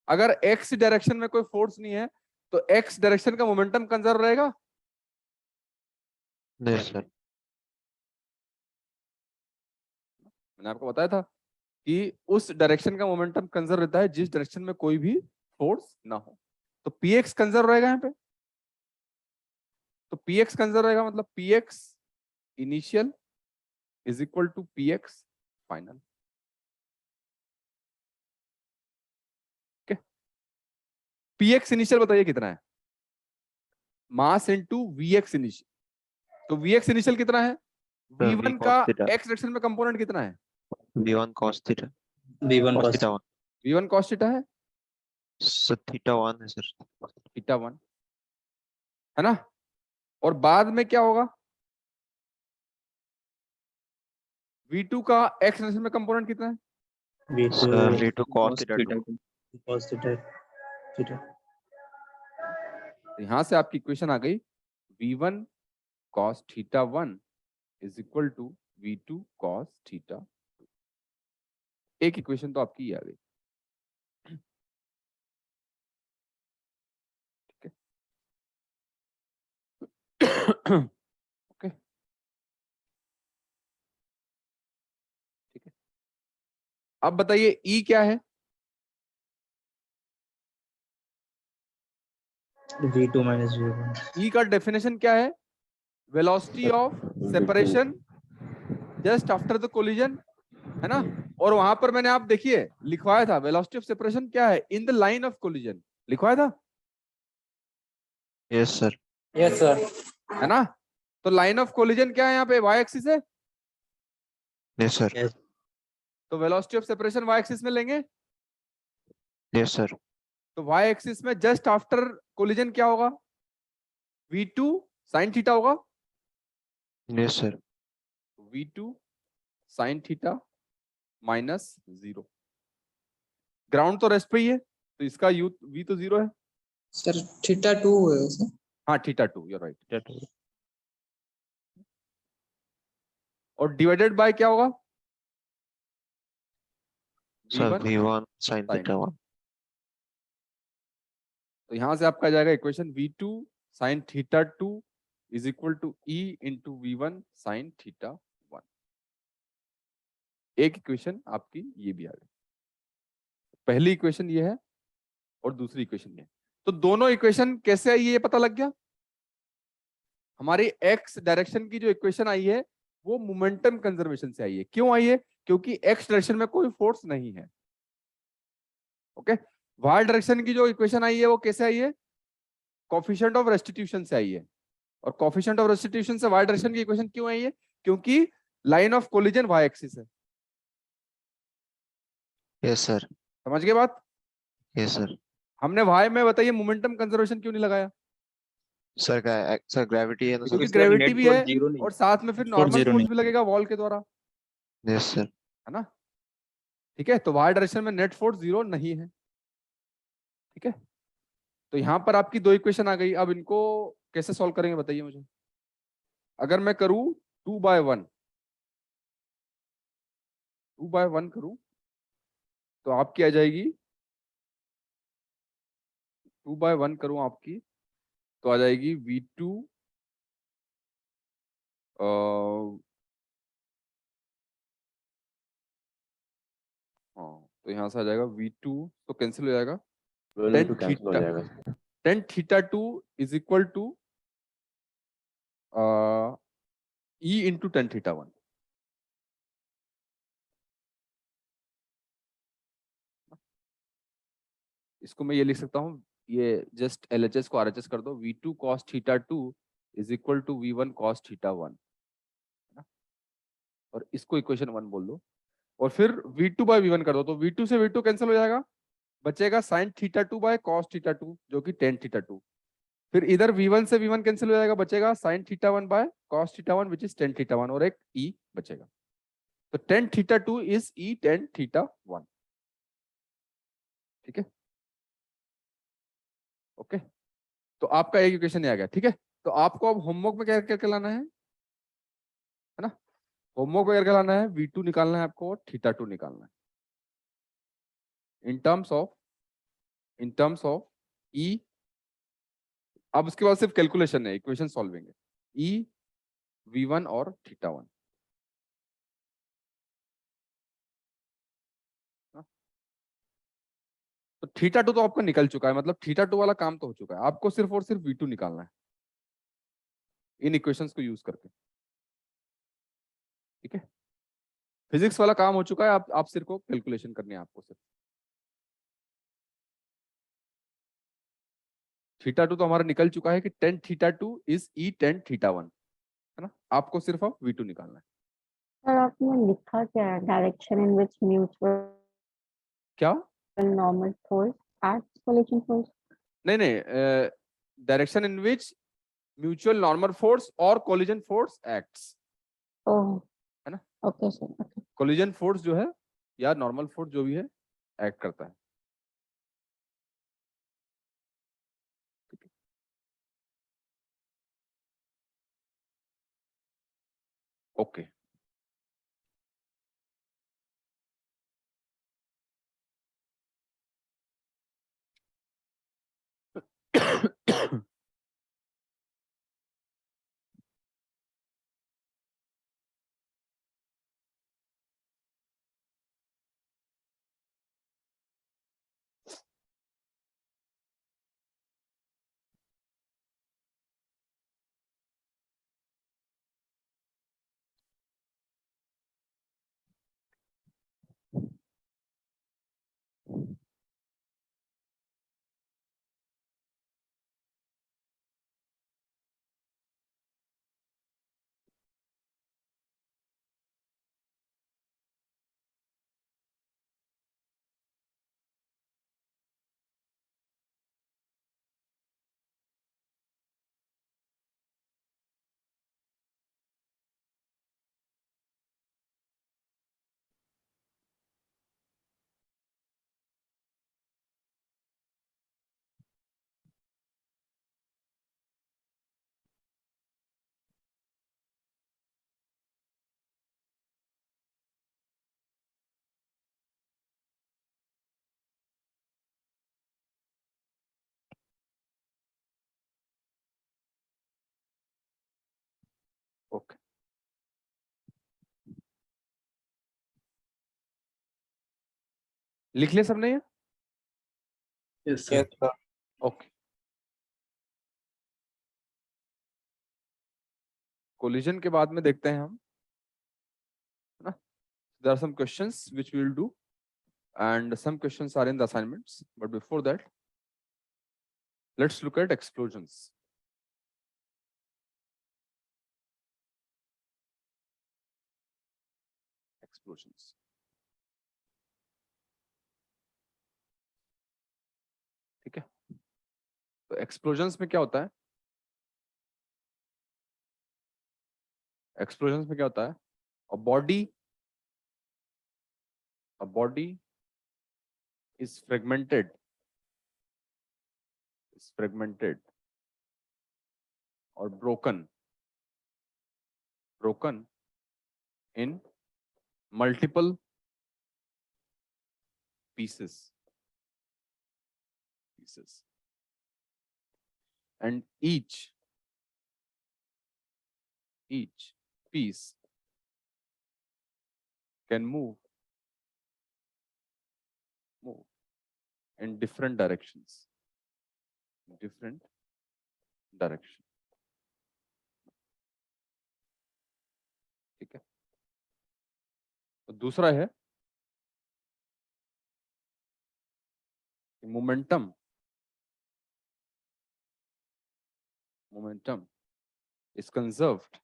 अगर एक्स डायरेक्शन में कोई फोर्स नहीं है तो एक्स डायरेक्शन का मोमेंटम कंजर्व रहेगा। Yes sir. मैंने आपको बताया था कि उस डायरेक्शन का मोमेंटम कंजर्व रहता है जिस डायरेक्शन में कोई भी फोर्स ना हो। तो px कंजर्व रहेगा यहाँ पे, तो px कंजर्व रहेगा, मतलब px initial is equal to px final. px initial बताइए कितना है, मास इनटू vx इनिशियल। तो vx इनिशियल कितना है, v1 का x डायरेक्शन में कंपोनेंट कितना है, v1 cos theta. v1 cos theta 1 v1 cos theta है, सर। थीटा 1 है सर। थीटा 1 है ना। और बाद में क्या होगा, v2 का x डायरेक्शन में कंपोनेंट कितना है, sir v2 cos theta 2। cos theta theta. यहां से आपकी इक्वेशन आ गई v1 cos theta 1 is equal to v2 cos theta 2। एक इक्वेशन तो आपकी ये आ गई, ठीक है। ओके, ठीक है। अब बताइए E क्या है, v2 माइनस v1। E का डेफिनेशन क्या है, velocity of separation just after the collision, है ना। और वहां पर मैंने आप देखिए लिखवाया था वेलोसिटी ऑफ सेपरेशन क्या है, in the line of collision लिखवाया था, यस सर। Yes sir. है ना। तो लाइन ऑफ कोलिजन क्या है यहाँ पे, वाई एक्सिस है, यस सर। तो velocity of separation y axis में लेंगे। Yes sir. तो वाई एक्सिस में जस्ट आफ्टर कोलिजन क्या होगा, v2 sin थीटा होगा, yes sir. v2 sin theta minus 0। Ground तो रेस्ट पे ही है तो इसका u v तो 0 है सर थीटा 2 है सर। हाँ, थीटा 2 यू राइट। और डिवाइडेड बाय क्या होगा, sir v1 v1 sin theta 1। तो यहां से आपका जाएगा equation v2 sin theta 2 is equal to e into v1 sin theta 1। एक इक्वेशन आपकी ये भी आ गई, पहली इक्वेशन ये है और दूसरी इक्वेशन ये है। तो दोनों इक्वेशन कैसे आई है ये पता लग गया। हमारी x डायरेक्शन की जो इक्वेशन आई है वो मोमेंटम कंजर्वेशन से आई है। क्यों आई है, क्योंकि x डायरेक्शन में कोई फोर्स नहीं है। ओके, y डायरेक्शन की जो इक्वेशन आई है वो कैसे आई है, कोफिशिएंट ऑफ रेस्टिट्यूशन से आई है। और कोफिशिएंट ऑफ रेस्टिट्यूशन से y डायरेक्शन की इक्वेशन क्यों आई है, क्योंकि line of collision y axis है। Yes sir. समझ गए बात? Yes sir. हमने वाई में बताइए मोमेंटम कंजर्वेशन क्यों नहीं लगाया? सर ग्रेविटी है ना सर। क्योंकि सर ग्रेविटी नेट भी फोर्स है जीरो नहीं और साथ में फिर Net force normal zero force नहीं भी लगेगा वॉल के द्वारा, यस सर। है ना? ठीक है, तो वाई डायरेक्शन में नेट फोर्स जीरो नहीं है। ठीक है, तो यहाँ पर आपकी दो इक्वेशन आ गई। अब इनको कैसे सॉल्व करेंगे बताइए मुझे। अगर मैं करूं 2/1, 2/1 करूं तो आपकी आ जाएगी, 2/1 करूं आपकी तो आ जाएगी V2 हाँ, तो यहाँ से आ जाएगा V2 तो कैंसिल हो जाएगा। 12 टेन into कैंसिल हो थीटा, जाएगा। Tan theta 2 is equal to E into tan theta 1। इसको मैं ये लिख सकता हूँ, ये जस्ट LHS को RHS कर दो, V2 cos theta 2 is equal to V1 cos theta 1, है ना? और इसको इक्वेशन 1 बोल दो और फिर V2 बाय V1 कर दो, तो V2 से V2 कैंसिल हो जाएगा, बचेगा sin theta 2 by cos theta 2 जो कि tan थीटा 2। फिर इधर V1 से V1 कैंसिल हो जाएगा, बचेगा sin theta 1 by cos theta 1 is इज tan थीटा 1 और एक E बचेगा। तो tan theta 2 is E tan theta 1। ठीक है, ओके, तो आपका एक इक्वेशन आ गया। ठीक है, तो आपको अब होमवर्क में क्या क्या लाना है ना? होमवर्क में क्या लाना है, V2 निकालना है आपको और थीटा 2 निकालना है इन टर्म्स ऑफ E। अब उसके बाद सिर्फ कैलकुलेशन है, इक्वेशन सॉल्विंग है, E V1 और थीटा 1। तो थीटा 2 तो आपका निकल चुका है, मतलब थीटा 2 वाला काम तो हो चुका है, आपको सिर्फ और सिर्फ V2 निकालना है इन इक्वेशंस को यूज करके। ठीक है, फिजिक्स वाला काम हो चुका है, आप सिर्फ को कैलकुलेशन करनी है आपको सिर्फ। थीटा 2 तो हमारा निकल चुका है कि ten theta 2 is E tan theta 1, है ना? आपको सिर्फ अब V2 निकालना है। सर आपने लिखा क्या है, डायरेक्शन इन विच म्यूचुअल क्या? Normal force acts collision force? नहीं नहीं, direction in which mutual normal force और कोलिजन फोर्स एक्ट्स, ओह है ना? Okay sir, okay. Collision force जो है या नॉर्मल फोर्स जो भी है एक्ट करता है। ओके ओके, लिख लिया सबने ये? Yes, sir. ओके, कोलिजन के बाद में देखते हैं हम, है ना? There are some questions which we will do and some questions are in the assignments, but before that let's look at explosions. Explosions. तो एक्सप्लोजन्स में क्या होता है? एक्सप्लोजन्स में क्या होता है? A body is fragmented or broken in multiple pieces, and each piece can move in different directions. ठीक है। तो दूसरा है momentum is conserved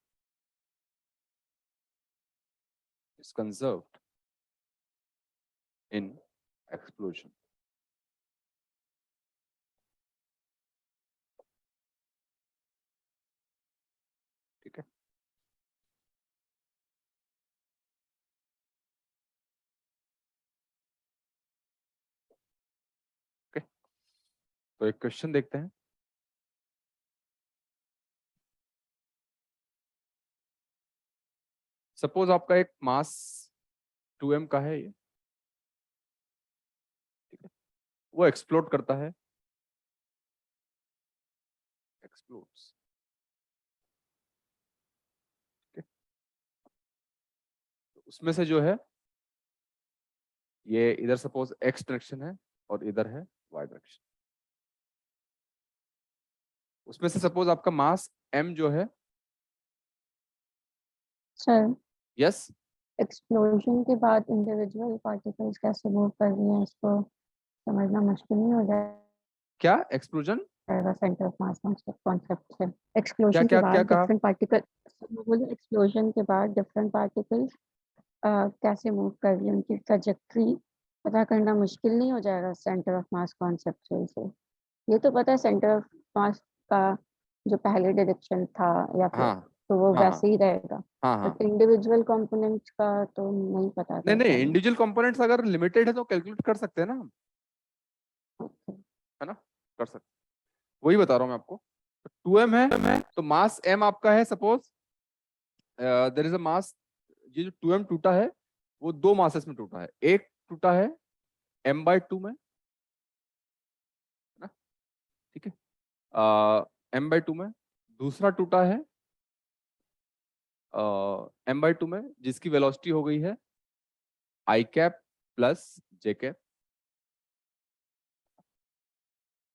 in explosion. ठीक है। तो एक क्वेश्चन देखते हैं। सपोज आपका एक मास 2m का है ये, ठीक है, वो एक्सप्लोड करता है, एक्सप्लोड्स, ठीक है। तो उसमें से जो है ये इधर सपोज x डायरेक्शन है और इधर है y डायरेक्शन। उसमें से सपोज आपका मास m जो है, सर यस, एक्सप्लोजन के बाद इंडिविजुअल पार्टिकल्स कैसे मूव कर रही हैं, इसको समझना मुश्किल नहीं हो क्या एक्सप्लोजन जाएगा सेंटर ऑफ मास कॉन्सेप्ट से? क्या एक्सप्लोजन क्या के क्या बाद कहा? डिफरेंट पार्टिकल, बोले एक्सप्लोजन के बाद डिफरेंट पार्टिकल्स कैसे मूव कर रही है, उनकी ट्रैजेक्टरी पता करना मुश्किल नहीं हो जाएगा सेंटर ऑफ मास कॉन्सेप्ट से? ये तो पता है सेंटर ऑफ मास का जो पहले डायरेक्शन था या फिर हाँ तो वो हाँ वैसे ही रहेगा, हाँ हाँ। बट इंडिविजुअल कंपोनेंट्स का तो नहीं पता नहीं था। इंडिविजुअल कंपोनेंट्स अगर लिमिटेड है तो कैलकुलेट कर सकते हैं ना हम, है ना, कर सकते। वही बता रहा हूँ मैं आपको। 2m है तो मास m आपका है, सपोज देयर इज अ मास, ये जो 2m टूटा है वो दो मासेस में टूटा है। एक टूटा है m/2 में, है ना, ठीक है, m/2 में। दूसरा टूटा है m/2 में, जिसकी वेलोसिटी हो गई है i cap plus j cap.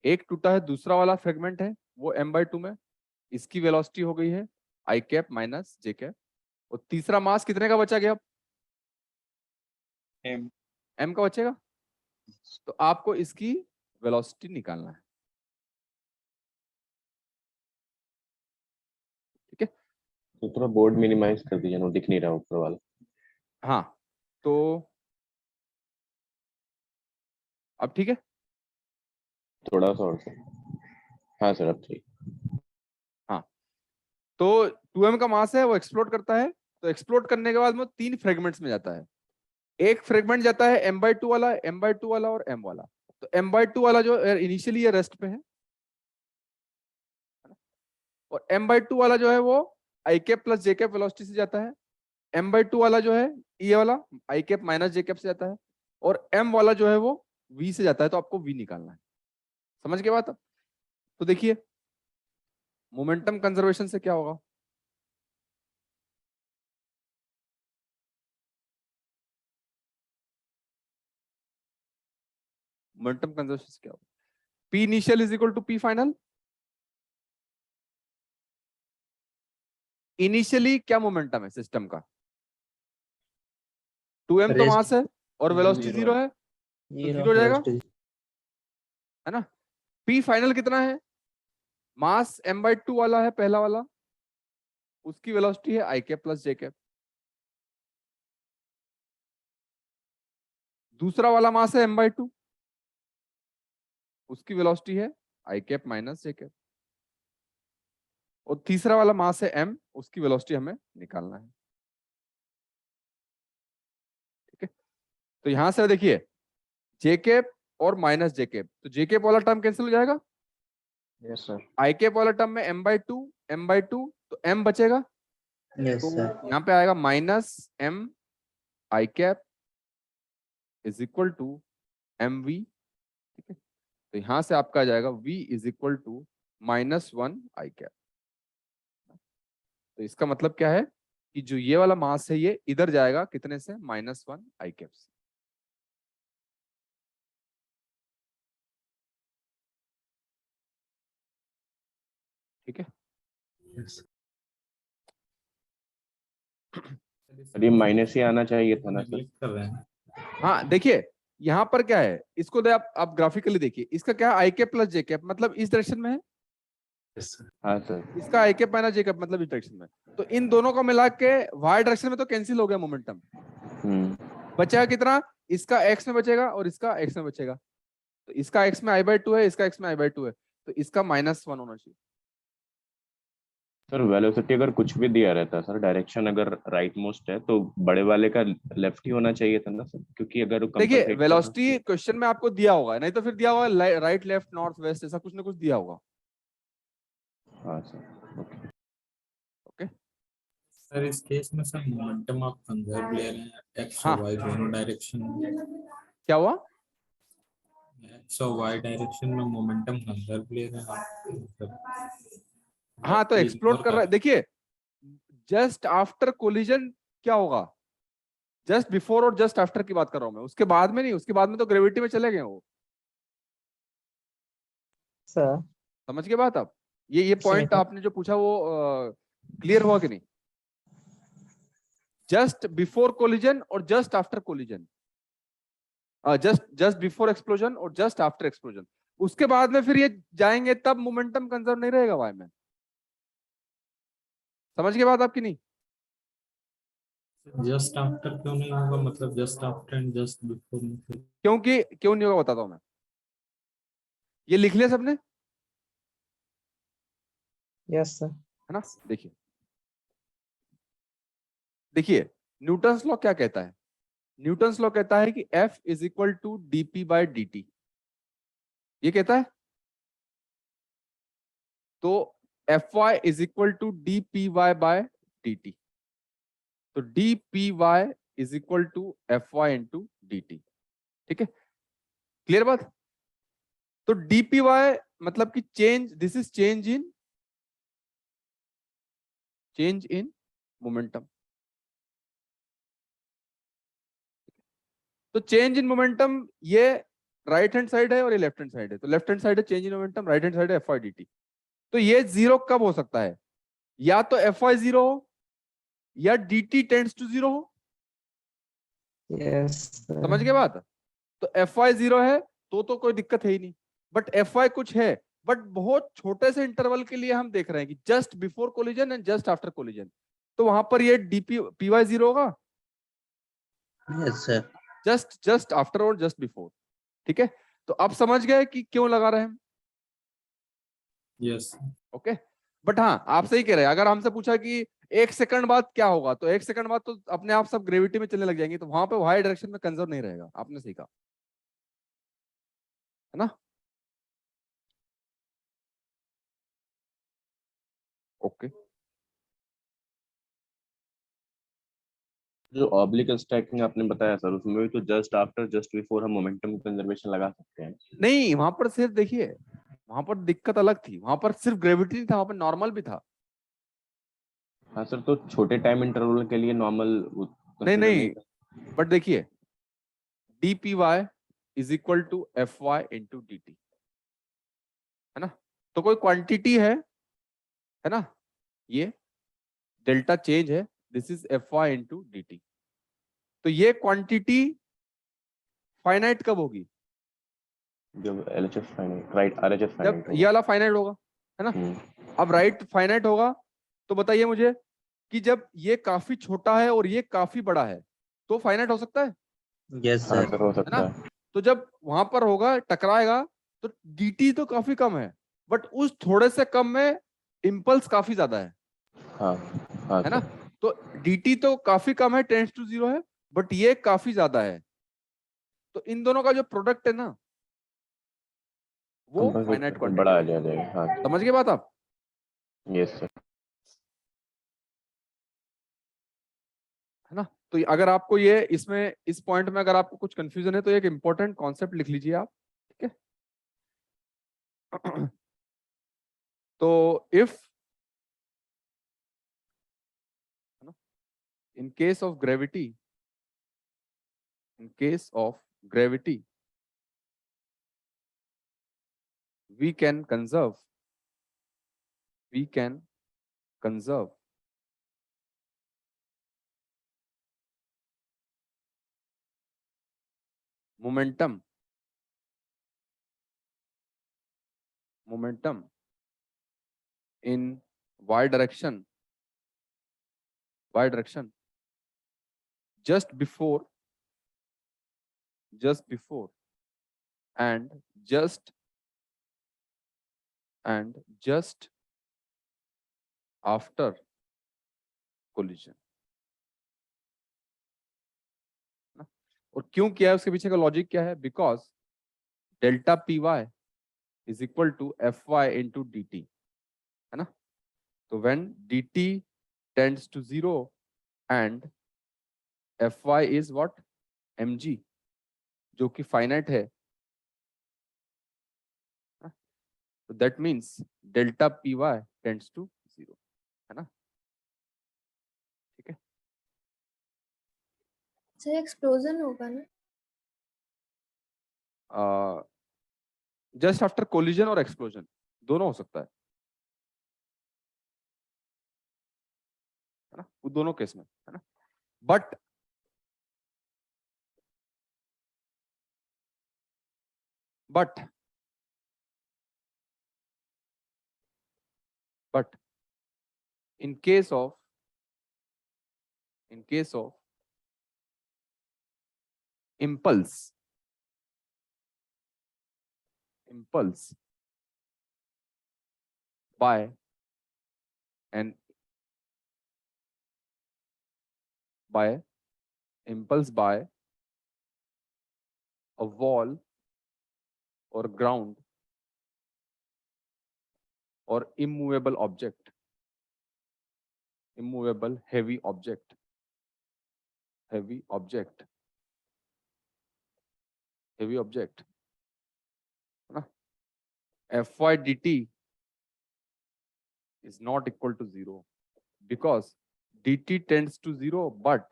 एक टूटा है, दूसरा वाला फ्रेगमेंट है वो m/2 में, इसकी वेलोसिटी हो गई है i cap minus j cap. और तीसरा मास कितने का बचा गया? m का बचेगा। तो आपको इसकी वेलोसिटी निकालना है, ठीक है। तो थोड़ा बोर्ड मिनिमाइज कर दीजिए ना, दिख नहीं रहा ऊपर वाला। हाँ तो अब ठीक है। थोड़ा सा और सर। हाँ सर अब ठीक। हाँ तो 2m का मास है, वो एक्सप्लोड करता है। तो एक्सप्लोड करने के बाद वो 3 फ्रेगमेंट्स में जाता है। एक फ्रेगमेंट जाता है m/2 वाला, m/2 वाला और m वाला। तो m/2 वाला जो इनिशियली ये रेस्ट पे है, और m/2 वाला जो है वो i cap plus j cap velocity से जाता है। m/2 वाला जो है ये वाला i cap minus j cap से जाता है, और m वाला जो है वो v से जाता है। तो आपको v निकालना है। समझ के बात? तो देखिए मोमेंटम कंजर्वेशन से क्या होगा। मोमेंटम कंजर्वेशन से क्या होगा? p initial is equal to p final. Initially क्या मोमेंटम है सिस्टम का? 2m तो मास है और वेलोसिटी 0 है, तो 0 हो जाएगा, है ना। p फाइनल कितना है? मास m/2 वाला है पहला वाला, उसकी वेलोसिटी है i cap plus j cap. दूसरा वाला मास है m/2, उसकी वेलोसिटी है आई कैप माइनस जे कैप, और तीसरा वाला मास है m, उसकी वेलोसिटी हमें निकालना है। ठीक है, तो यहां से देखिए जे कैप और माइनस जे कैप, तो जे कैप वाला टर्म कैंसिल हो जाएगा, यस सर। आई कैप वाला टर्म में m/2 तो m बचेगा, यस तो सर। यहाँ पे आएगा minus m i cap is equal to mv। ठीक है, तो यहां से आपका आ जाएगा v is equal to -1 i cap. तो इसका मतलब क्या है कि जो ये वाला मास है ये इधर जाएगा कितने से, -1 आई कैप से। ठीक है, सर ये माइनस ही आना चाहिए था ना सर। नेगलेक्ट कर रहे हैं। हाँ देखिए यहाँ पर क्या है, इसको दे आप ग्राफिकली देखिए, इसका क्या है आई कैप प्लस जे कैप, मतलब इस डायरेक्शन में है, हाँ सर। इसका आई कैप माइनस जे कैप मतलब इस डायरेक्शन में, तो इन दोनों को मिला के वाई डायरेक्शन में तो कैंसिल हो गया मोमेंटम, बचेगा कितना, इसका एक्स में बचेगा और इसका एक्स में बचेगा, तो इसका एक्स में I/2 है, इसका एक्स में I/2 है, तो इसका -1 होना चाहिए। सर वेलोसिटी अगर कुछ भी दिया रहता है सर, डायरेक्शन अगर राइट मोस्ट है तो बड़े वाले का लेफ्ट ही होना चाहिए था ना सर, क्योंकि अगर देखिए वेलोसिटी क्वेश्चन में आपको दिया होगा, नहीं तो फिर दिया होगा राइट लेफ्ट नॉर्थ वेस्ट, ऐसा कुछ ना कुछ दिया होगा। हाँ सर। ओके ओके सर इस केस में सर मोमेंटम आप कंजर्व ले रहे हैं एक्स हाँ। और वाई दोनों डायरेक्शन में। क्या हुआ, एक्स और वाई डायरेक्शन में मोमेंटम कंजर्व ले रहे हैं आप, मतलब हाँ तो एक्सप्लोर कर रहा है। देखिए जस्ट आफ्टर कोलिजन क्या होगा, जस्ट बिफोर और जस्ट आफ्टर की बात कर रहा हूं मैं, उसके बाद में नहीं, उसके बाद में तो ग्रेविटी में चले गए वो, सर समझ के बात आप, ये पॉइंट आपने जो पूछा वो क्लियर हुआ कि नहीं, जस्ट बिफोर कोलिजन और just after collision, just before explosion और जस्ट आफ्टर एक्सप्लोजन, उसके बाद में फिर ये जाएंगे तब मोमेंटम कंजर्व नहीं रहेगा वाई में, समझ के बात आपकी नहीं। जस्ट आफ्टर क्यों नहीं होगा, मतलब just after and just before, क्योंकि क्यों नहीं होगा बताता हूं मैं, ये लिख लिया सबने, यस सर। है ना, देखिए देखिए न्यूटन्स लॉ क्या कहता है, न्यूटन्स लॉ कहता है कि F is equal to dp/dt, ये कहता है, तो Fy is equal to dpy/dt, तो dpy is equal to Fy into dt। ठीक है, क्लियर बात, तो dpy मतलब कि change, this is change in momentum, तो चेंज इन मोमेंटम ये राइट हैंड साइड है और ये लेफ्ट हैंड साइड है, तो लेफ्ट हैंड साइड है change in momentum, right hand side है Fy dt, तो ये जीरो कब हो सकता है, या तो Fy 0 हो या dt टेंड्स टू 0 हो, यस समझ गए बात, तो Fy 0 है तो कोई दिक्कत है ही नहीं, बट Fy कुछ है, बट बहुत छोटे से इंटरवल के लिए हम देख रहे हैं कि just before collision and just after collision, तो वहां पर ये py 0 होगा, यस सर। जस्ट आफ्टर और जस्ट बिफोर। ठीक है, तो अब समझ गए कि क्यों लगा रहे हैं, यस ओके। बट हाँ आप सही कह रहे हैं, अगर हमसे पूछा कि 1 सेकंड बाद क्या होगा, तो 1 सेकंड बाद तो अपने आप सब ग्रेविटी में चलने लग जाएंगे, तो वहां पे वाई डायरेक्शन में कंजर्व नहीं रहेगा, आपने सही कहा, है ना। ओके जो ऑब्लिक स्टैकिंग आपने बताया सर, उसमें भी तो जस्ट आफ्टर जस्ट बिफोर हम मोमेंटम कंजर्वेशन लगा सकते हैं। नहीं, वहां पर सिर्फ देखिए, वहां पर दिक्कत अलग थी, वहां पर सिर्फ ग्रेविटी नहीं था, वहां पर नॉर्मल भी था। हाँ सर, तो छोटे टाइम इंटरवल के लिए नॉर्मल नहीं, बट देखिए dpy is equal to Fy into dt, है ना, तो कोई क्वांटिटी है ना, ये डेल्टा चेंज है, this is Fy into dt, तो ये क्वांटिटी फाइनाइट कब होगी, जब LHF फाइनाइट, राइट, RHF जब फाइनाइट ये वाला फाइनाइट होगा, है ना। अब राइट फाइनाइट होगा तो बताइए मुझे कि जब ये काफी छोटा है और ये काफी बड़ा है तो फाइनाइट हो सकता है, यस सर। हो है सकता ना, तो जब वहां पर होगा टकराएगा तो dt तो काफी कम है, बट उस थोड़े से कम में इम्पल्स काफी ज्यादा है हाँ हाँ है ना। सर। तो dt तो काफी कम है, टेंड्स टू 0 है, बट ये काफी ज्यादा है। तो इन दोनों का जो प्रोडक्ट है ना वो कंपल्स फाइनाइट बड़ा क्वांटिटी आ जाएगा। हाँ समझ गए बात आप। Yes sir. है ना। तो अगर आपको ये इसमें इस पॉइंट में अगर आपको कुछ कंफ्यूजन है तो एक इंपॉर्टेंट कॉन्सेप्ट लिख लीजिए आप, ठीक है। तो if in case of gravity, we can conserve momentum in y direction just before and just after collision। ना? और क्यों किया है, उसके पीछे का लॉजिक क्या है? Because delta P Y is equal to F Y into D T, है ना। तो when D T tends to 0 and F Y is what, M G, जो कि फाइनाइट है, तो that means delta P Y tends to 0, है ना। ठीक है। सर एक्सप्लोजन होगा ना? जस्ट आफ्टर कोलिजन और एक्सप्लोजन दोनों हो सकता है ना, वो दोनों केस में, है ना। But in case of impulse by a wall or ground or immovable heavy object, है ना, fy dt is not equal to 0 because dt tends to 0, but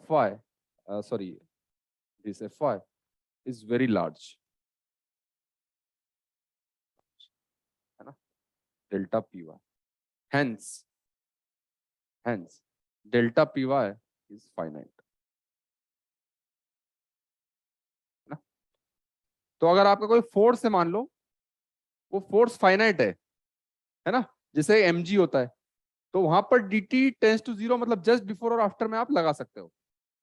fy this fy is very large, है ना, delta py, hence delta py is finite, है ना। तो अगर आपका कोई फोर्स है, मान लो वो फोर्स फाइनाइट है ना, जैसे mg होता है, तो वहां पर dt टेंड्स टू 0 मतलब जस्ट बिफोर और आफ्टर में आप लगा सकते हो,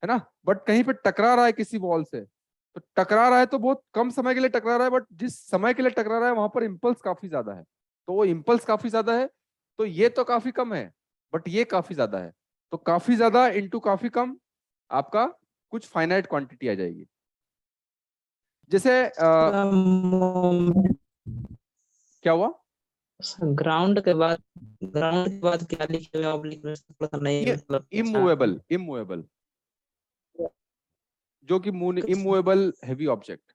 है ना। बट कहीं पे टकरा रहा है किसी वॉल से, तो टकरा रहा है तो बहुत कम समय के लिए टकरा रहा है, बट जिस समय के लिए टकरा रहा है वहां पर इम्पल्स काफी ज्यादा है, तो वो इम्पल्स काफी ज्यादा है, तो ये तो काफी कम है बट ये काफी ज्यादा है, तो काफी ज्यादा इंटू काफी कम, आपका कुछ फाइनाइट क्वांटिटी आ जाएगी। जैसे क्या हुआ? ग्राउंड के बाद क्या लिखे हुए आप लिख रहे हैं, थोड़ा सा नहीं मतलब इमूवेबल जो कि इमूवेबल हेवी ऑब्जेक्ट,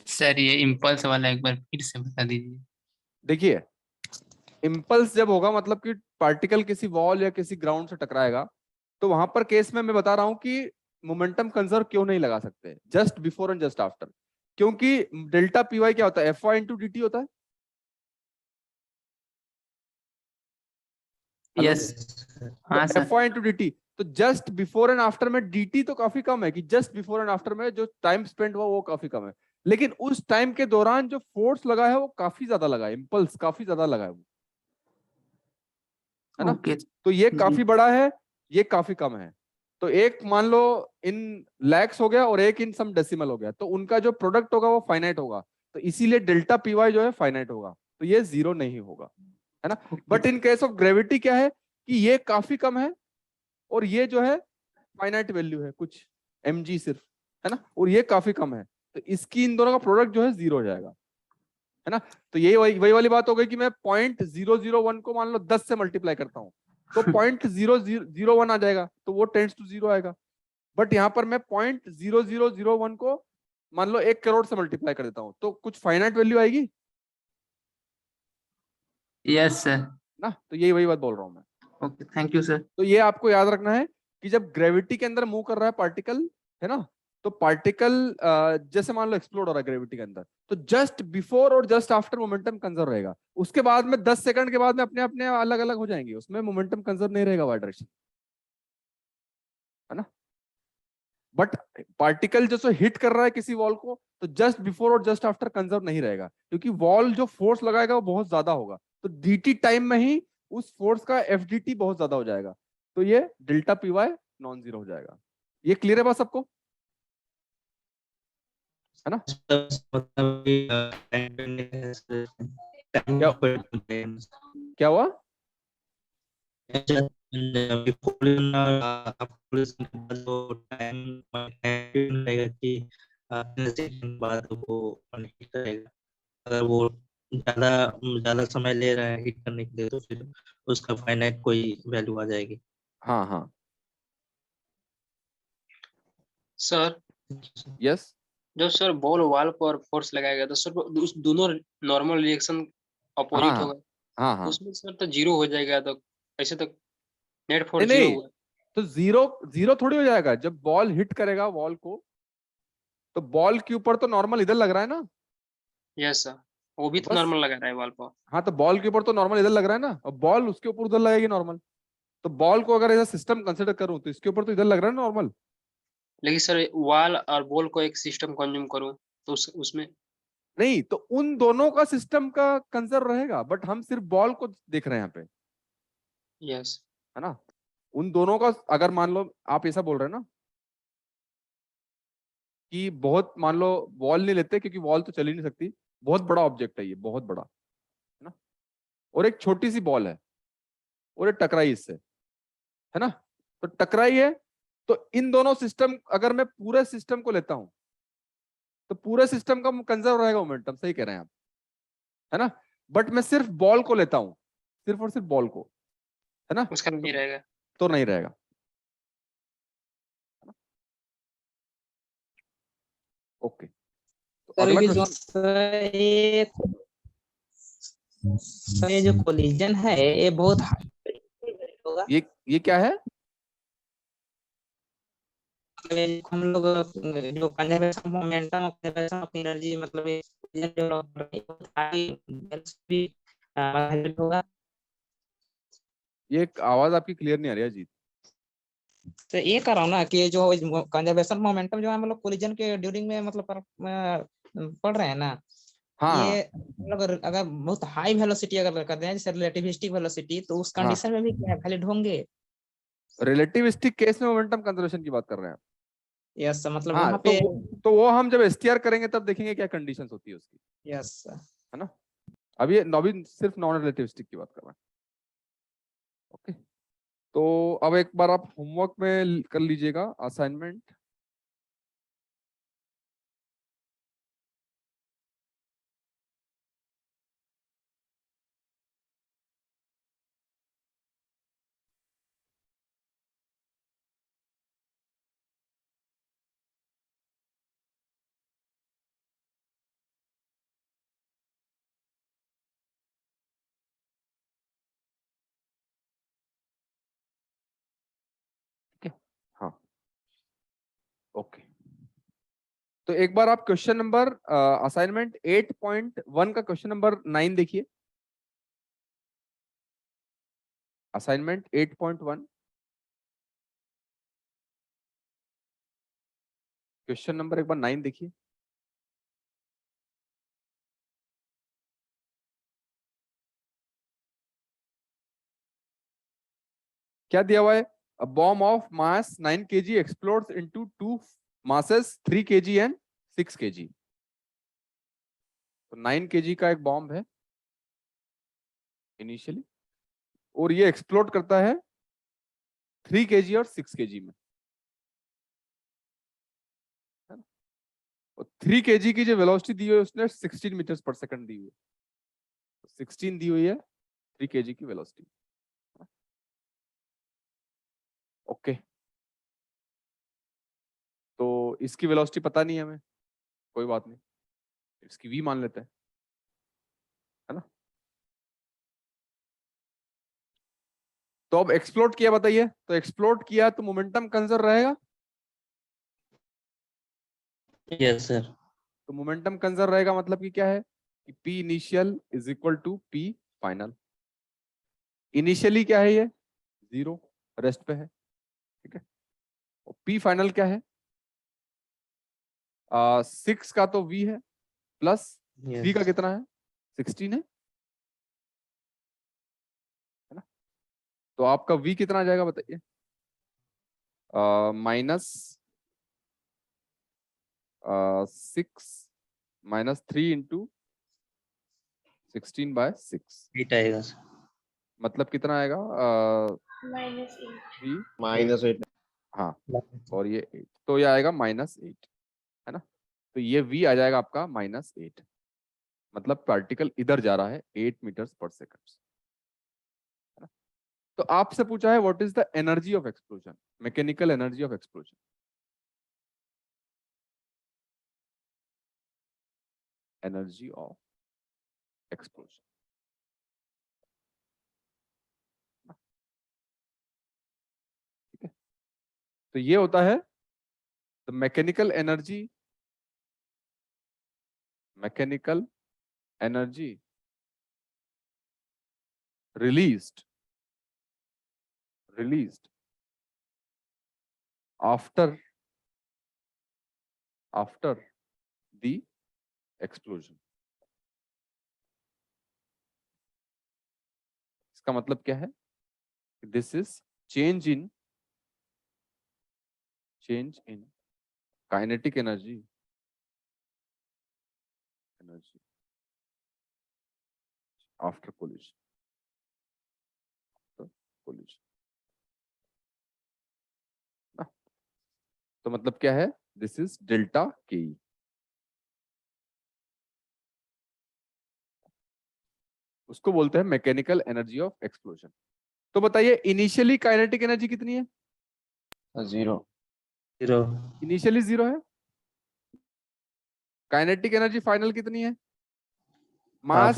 सर ये इम्पल्स वाला एक बार फिर से बता दीजिए। देखिए इम्पल्स जब होगा मतलब कि पार्टिकल किसी वॉल या किसी ग्राउंड से टकराएगा, तो वहां पर केस में मैं बता रहा हूं कि मोमेंटम कंजर्व क्यों नहीं लगा सकते just before and just after, क्योंकि डेल्टा पीवाई क्या होता है, F Y into D T होता है। यस हाँ sir. F Y into D T, तो जस्ट बिफोर एंड आफ्टर में dt तो काफी कम है कि जस्ट बिफोर एंड आफ्टर में जो टाइम स्पेंड हुआ वो काफी कम है, लेकिन उस टाइम के दौरान जो फोर्स लगा है वो काफी ज्यादा लगा है, इम्पल्स काफी ज्यादा लगा है वो, है ना? ओके तो ये जी। काफी बड़ा है, ये काफी कम है। तो एक मान लो इन लैक्स हो गया और एक इन सम डेसिमल हो गया, तो उनका जो प्रोडक्ट होगा वो फाइनाइट होगा, तो इसीलिए डेल्टा पी वाई जो है फाइनाइट होगा, तो ये जीरो नहीं होगा, है ना? But in case of gravity क्या है कि ये काफी कम है और ये जो है फाइनाइट वैल्यू है कुछ mg सिर्फ, है ना? और ये काफी कम है, तो इसकी इन दोनों का प्रोडक्ट जो है जीरो हो जाएगा, है ना? तो ये वही वाली बात हो गई कि मैं 0.001 को मान लो 10 से मल्टीप्लाई करता हूँ तो 0.0001 आ जाएगा, तो वो टेंड्स टू जीरो आएगा। बट यहाँ पर मैं 0.0001 को मान लो 1 करोड़ से मल्टीप्लाई कर देता हूँ तो कुछ फाइनाइट वैल्यू आएगी यस सर। ना, तो यही वही बात बोल रहा हूँ मैं। Okay thank you sir. तो ये आपको याद रखना है कि जब ग्रेविटी के अंदर मूव कर रहा है पार्टिकल, है ना, तो पार्टिकल जैसे मान लो एक्सप्लोड हो रहा है ग्रेविटी के अंदर, तो जस्ट बिफोर और जस्ट आफ्टर मोमेंटम कंजर्व रहेगा, उसके बाद में 10 सेकंड के बाद में अपने अपने अलग अलग हो जाएंगे, उसमें मोमेंटम कंजर्व नहीं रहेगा वाई डायरेक्शन, है ना? बट पार्टिकल जो हिट कर रहा है किसी वॉल को, तो जस्ट बिफोर और जस्ट आफ्टर कंजर्व नहीं रहेगा, क्योंकि वॉल जो फोर्स लगाएगा वो बहुत ज्यादा होगा, तो dt टाइम में ही उस फोर्स का fdt बहुत ज्यादा हो जाएगा, तो ये delta P Y non zero हो जाएगा। ये क्लियर है बात सबको, है ना? क्या हुआ? अगर वो ज्यादा ज्यादा समय ले रहा है हिट करने के लिए तो फिर उसका फाइनाइट कोई वैल्यू आ जाएगी। हाँ हाँ सर यस जब सर बॉल वॉल पर फोर्स लगाएगा तो सर उस दोनों नॉर्मल रिएक्शन अपोजिट हाँ होगा, हाँ हाँ उसमें सर तो जीरो हो जाएगा, तो ऐसे तो नेट नहीं फोर्स जीरो नहीं, हुआ। तो जीरो जीरो थोड़ी हो जाएगा, जब बॉल हिट करेगा वॉल को तो बॉल के ऊपर तो नॉर्मल इधर लग रहा है ना, यस सर, वो भी तो बस। नॉर्मल लगा रहा है वॉल पर। हाँ तो बॉल के ऊपर तो नॉर्मल इधर लग रहा है ना, और बॉल उसके ऊपर उधर लगेगी नॉर्मल, तो बॉल को अगर ऐसा सिस्टम कंसिडर करूं तो इसके ऊपर तो इधर लग रहा है नॉर्मल। लेकिन सर वॉल और बॉल को एक सिस्टम कंज्यूम करूं तो उसमें नहीं, तो उन दोनों का सिस्टम का कंसर्व रहेगा, बट हम सिर्फ बॉल को देख रहे हैं यहाँ पे, यस है ना? उन दोनों का अगर मान लो आप ऐसा बोल रहे हैं ना कि बहुत मान लो वॉल नहीं लेते क्योंकि वॉल तो चल ही नहीं सकती, बहुत बड़ा ऑब्जेक्ट है ये, बहुत बड़ा, है ना, और एक छोटी सी बॉल है और ये टकराई इससे, है ना, तो टकराई है, तो इन दोनों सिस्टम अगर मैं पूरे सिस्टम को लेता हूं तो पूरे सिस्टम का कंजर्व रहेगा मोमेंटम, सही कह रहे हैं आप, है ना? बट मैं सिर्फ बॉल को लेता हूं, सिर्फ और सिर्फ बॉल को, है ना, उसका नहीं रहेगा। तो नहीं रहेगा। ओके, तो सर अगला ये जो क्वेश्चन, ये जो कोलिजन है ये बहुत हाई होगा, ये क्या है? हम लोग जो कंजर्वेशन मोमेंटम और कंजर्वेशन ऑफ एनर्जी मतलब ये डेवलप कर रहे हैं, बहुत हाई भी हेल्प होगा। ये आवाज आपकी क्लियर नहीं आ रही है जी। तो ये कर रहा हूँ ना कि जो कंजर्वेशन मोमेंटम जो हम लोग कोलिजन के ड्यूरिंग में मतलब पढ़ रहे हैं ना, हाँ ये हाँ अगर बहुत हाई वेलोसिटी अगर करते हैं जैसे रिलेटिविस्टिक वेलोसिटी, तो उस हाँ, कंडीशन में भी क्या वैलिड होंगे? रिलेटिविस्टिक केस में मोमेंटम कंजर्वेशन की बात कर रहे हैं आप? यस मतलब हाँ, वहाँ पे तो वो हम जब एसटीआर करेंगे तब देखेंगे क्या कंडीशंस होती है उसकी, यस है ना? अभी सिर्फ नॉन रिलेटिविस्टिक की बात कर रहे हैं। ओके, तो अब एक बार आप होमवर्क में कर लीजिएगा असाइनमेंट। हाँ ओके, तो एक बार आप क्वेश्चन नंबर असाइनमेंट 8.1 का क्वेश्चन नंबर 9 देखिए, असाइनमेंट 8.1 क्वेश्चन नंबर एक बार 9 देखिए। क्या दिया हुआ है? A bomb of mass 9 kg explodes into two masses 3 kg and 6 kg. तो 9 kg का एक बॉम्ब है इनिशियली, और ये एक्सप्लोड करता है 3 kg और 6 kg में, है ना? और 3 kg की जो वेलोसिटी दी हुई है उसने 16 मीटर्स पर सेकंड दी हुई है, 16 दी हुई है 3 kg की वेलोसिटी। ओके, तो इसकी वेलोसिटी पता नहीं है हमें, कोई बात नहीं, इसकी v मान लेते हैं, है ना? तो अब एक्सप्लोड किया, बताइए, तो एक्सप्लोड किया तो मोमेंटम कंजर्व रहेगा? Yes sir. तो मोमेंटम कंजर्व रहेगा मतलब कि क्या है कि P initial is equal to P final. Initially क्या है, ये 0 रेस्ट पे है, ठीक है। और P फाइनल क्या है? 6 का तो V है प्लस V का कितना है? 16 है ना? तो आपका V कितना आ जाएगा बताइए? माइनस 6 माइनस 3 इंटू 16/6 8 आएगा सर। मतलब कितना आएगा? V -8 हाँ, और ये 8, तो ये आएगा -8, है ना? तो ये V आ जाएगा आपका -8, मतलब पार्टिकल इधर जा रहा है 8 मीटर्स पर सेकंड, है ना? तो आपसे पूछा है what is the energy of explosion, mechanical energy of explosion. Energy of explosion, ठीक है। तो ये होता है the mechanical energy released after the explosion। इसका मतलब क्या है? This is change in kinetic energy after collision, तो मतलब क्या है? दिस इज डेल्टा के। उसको बोलते हैं मैकेनिकल एनर्जी ऑफ एक्सप्लोजन। तो बताइए इनिशियली काइनेटिक एनर्जी कितनी है? 0 इनिशियली 0 है। काइनेटिक एनर्जी फाइनल कितनी है? मास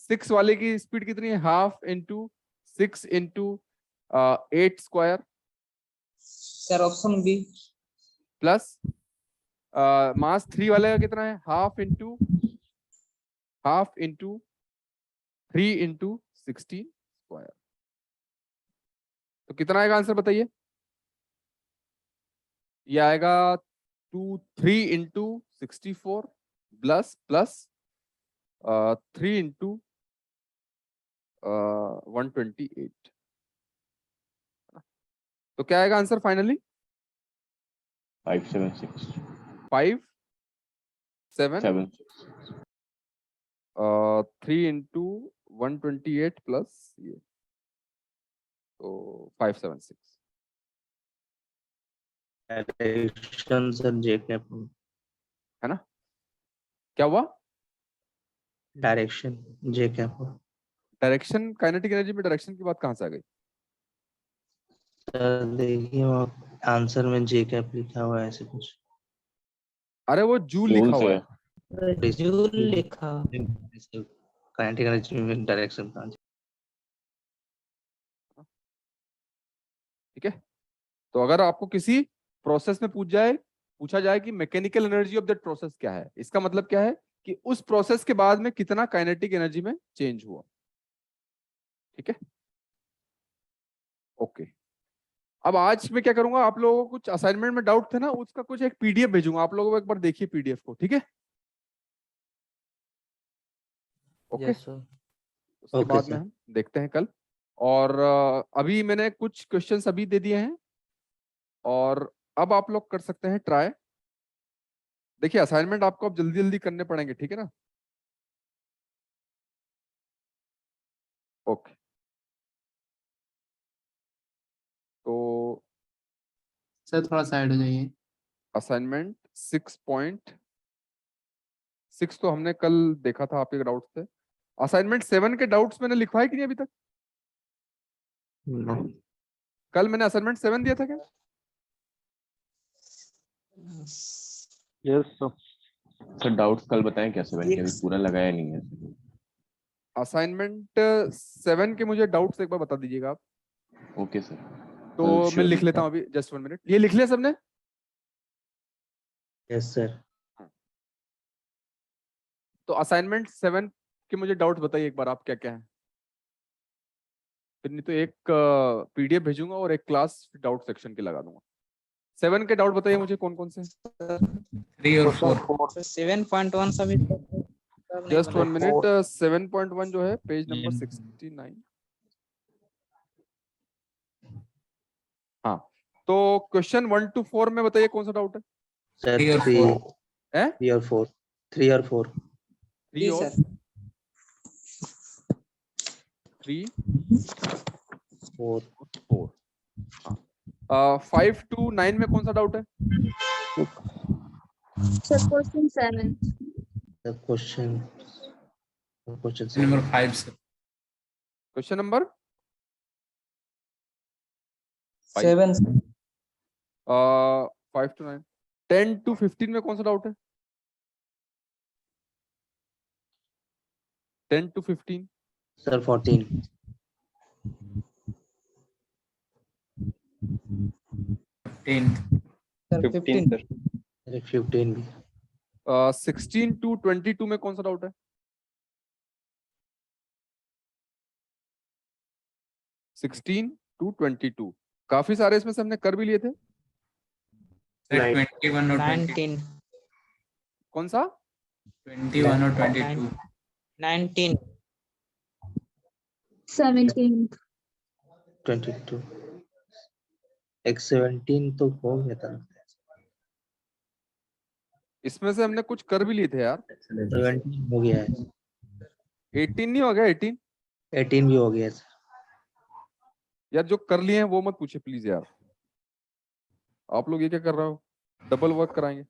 6 वाले की स्पीड कितनी है? Half into 6 into 8 square sir option B. Plus mass 3 वाले का कितना है? Half into 3 into 16 square. तो कितना आएगा आंसर बताइए? ये आएगा 3 इंटू 64 प्लस 3 इंटू 128। तो क्या आएगा आंसर फाइनली? 576 3 इंटू 128 प्लस ये, तो 576। डायरेक्शन सर जे कैप, है ना? क्या हुआ? डायरेक्शन जे कैप। डायरेक्शन, काइनेटिक एनर्जी में डायरेक्शन की बात कहाँ से आ गई? सर देखिए आंसर में जे कैप लिखा हुआ है ऐसे कुछ। अरे वो जूल लिखा हुआ है। जूल लिखा काइनेटिक एनर्जी में डायरेक्शन कहाँ? ठीक है, तो अगर आपको किसी प्रोसेस में पूछा जाए कि mechanical energy of that process क्या है, इसका मतलब क्या है कि उस प्रोसेस के बाद में कितना काइनेटिक एनर्जी में चेंज हुआ। ठीक है, ओके। अब आज मैं क्या करूंगा, आप लोगों को कुछ असाइनमेंट में डाउट थे ना, उसका कुछ एक पीडीएफ भेजूंगा, आप लोगों को एक बार देखिए पीडीएफ को, ठीक है? ओके, उसके बाद में हम देखते हैं कल और अभी मैंने कुछ क्वेश्चंस अभी दे दिए हैं और अब आप लोग कर सकते हैं ट्राई। देखिए असाइनमेंट आपको अब जल्दी जल्दी करने पड़ेंगे, ठीक है ना? ओके, तो सर थोड़ा साइड हो जाइए। असाइनमेंट 6.6 तो हमने कल देखा था आपके डाउट से। असाइनमेंट 7 के डाउट्स मैंने लिखवाए कि नहीं अभी तक? कल मैंने असाइनमेंट 7 दिया था क्या? यस सर, डाउट्स कल बताएं क्या 7 के? अभी पूरा लगाया नहीं है। असाइनमेंट 7 के मुझे डाउट्स एक बार बता दीजिएगा आप। Okay sir. तो मैं surely लिख लेता हूँ अभी, जस्ट 1 मिनट। ये लिख लिया सबने? Yes sir. तो असाइनमेंट 7 के मुझे डाउट्स बताइए एक बार आप, क्या क्या है। फिर नहीं तो एक पीडीएफ भेजूंगा और एक क्लास डाउट सेक्शन की लगा दूंगा। 7 के डाउट बताइए मुझे कौन कौन से। 3 और 4। 7.1 सभी जस्ट 1 मिनट। 7.1 जो है पेज नंबर 69। हाँ, तो क्वेश्चन 1 to 4 में बताइए कौन सा डाउट है। सर 3 और 3 4। 3 और 4 3 और 4 3 और सर 3 4 4। हाँ, 5 to 9 में कौन सा डाउट है? Sir question 7। Question number 5 sir. Question number 7 5 to 9। 10 to 15 में कौन सा डाउट है? 10 to 15। सर 14 10 सर 15 अरे 15 भी 16 to 22 में कौन सा डाउट है? 16 to 22 काफी सारे इसमें से हमने कर भी लिए थे। सर 21 और 22। 19 कौन सा? 21 और 22। 19 17। 22 एक 17 तो हो गया था। इसमें से हमने कुछ कर भी लिए थे यार। 17 हो गया है। 18 नहीं हो गया? 18 18 भी हो गया है सर। यार जो कर लिए हैं वो मत पूछे प्लीज यार। आप लोग ये क्या कर रहे हो? डबल वर्क कराएंगे।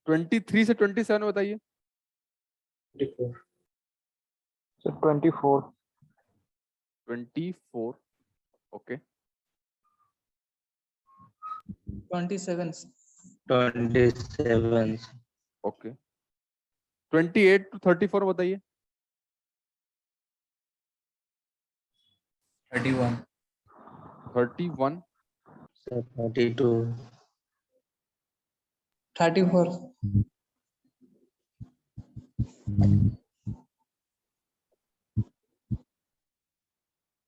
23 से 27 बताइए। 24। 24 ओके। 27 27 ओके। 28 to 34 बताइए। 31 31 सर 32 34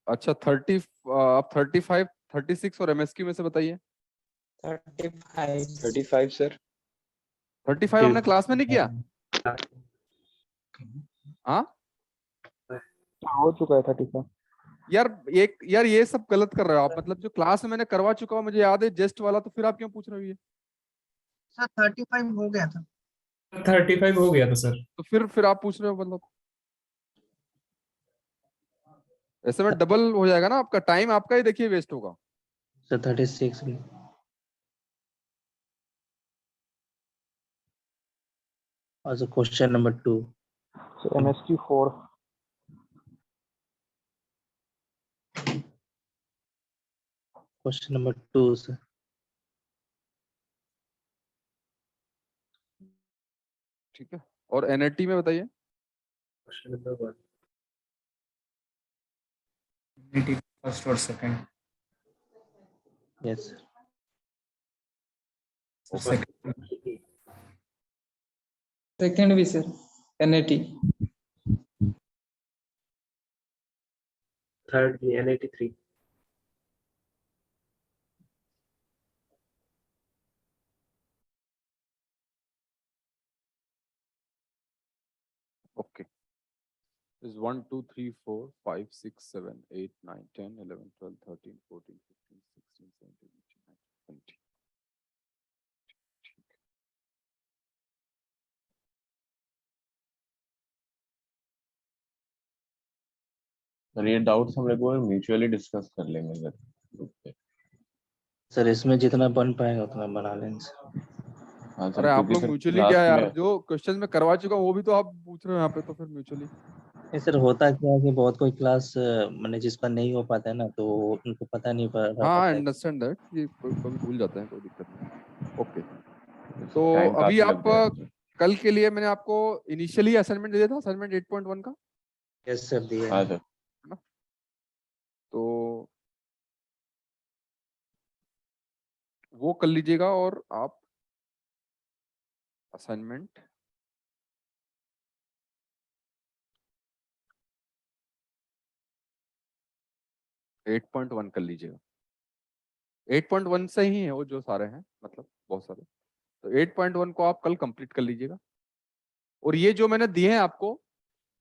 अच्छा 30 आप 35 36 और एमएसक्यू में से बताइए। 35 35 सर। 35 हमने क्लास में नहीं किया। हाँ हो चुका है 35। यार ये सब गलत कर रहे हो आप। मतलब जो क्लास में मैंने करवा चुका हूँ, मुझे याद है जेस्ट वाला, तो फिर आप क्यों पूछ रहे हो ये? सर 35 हो गया था। 35 हो गया था सर। तो फिर आप पूछ रहे हो मतलब। ऐसे में डबल हो जाएगा ना आपका टाइम, आपका ही देखिए वेस्ट होगा। सर 36 भी also question number 2 So MSQ 4। question number 2 sir ठीक है। और एनएटी में बताइए। क्वेश्चन नंबर 1 फर्स्ट और सेकंड। yes sir सेकंड भी सर एनएटी। थर्ड भी NAT 3। Okay is 1 2 3 4 5 6 7 8 9 10 11 12 13 14 15 16 17 18 19 20. सर ये डाउट्स हम लोग को म्यूचुअली डिस्कस कर लेंगे सर ग्रुप पे। सर इसमें जितना बन पाएगा उतना बना लेंगे सर। हाँ सर अरे आप क्योंकि लोग सर म्यूचुअली क्या क्लास यार, में जो क्वेश्चन में करवा चुका हूँ वो भी तो आप पूछ रहे हो यहाँ पे, तो फिर म्यूचुअली। नहीं सर, होता क्या है कि बहुत कोई क्लास मैंने जिसका नहीं हो पाता है ना, तो उनको पता नहीं रह हाँ पाता है। अंडरस्टैंड दैट, ये कभी भूल जाते हैं, कोई दिक्कत नहीं। ओके, तो टाइम अभी काफी लग आप जाएगा। कल के लिए मैंने आपको इनिशियली असाइनमेंट दे दिया था, असाइनमेंट 8.1 का, यस सर, दिया हाँ है। सर है ना? तो वो कर लीजिएगा और आप असाइनमेंट एट पॉइंट वन कर लीजिएगा। 8.1 से ही है वो जो सारे हैं, मतलब बहुत सारे, तो 8.1 को आप कल कंप्लीट कर लीजिएगा। और ये जो मैंने दिए हैं आपको,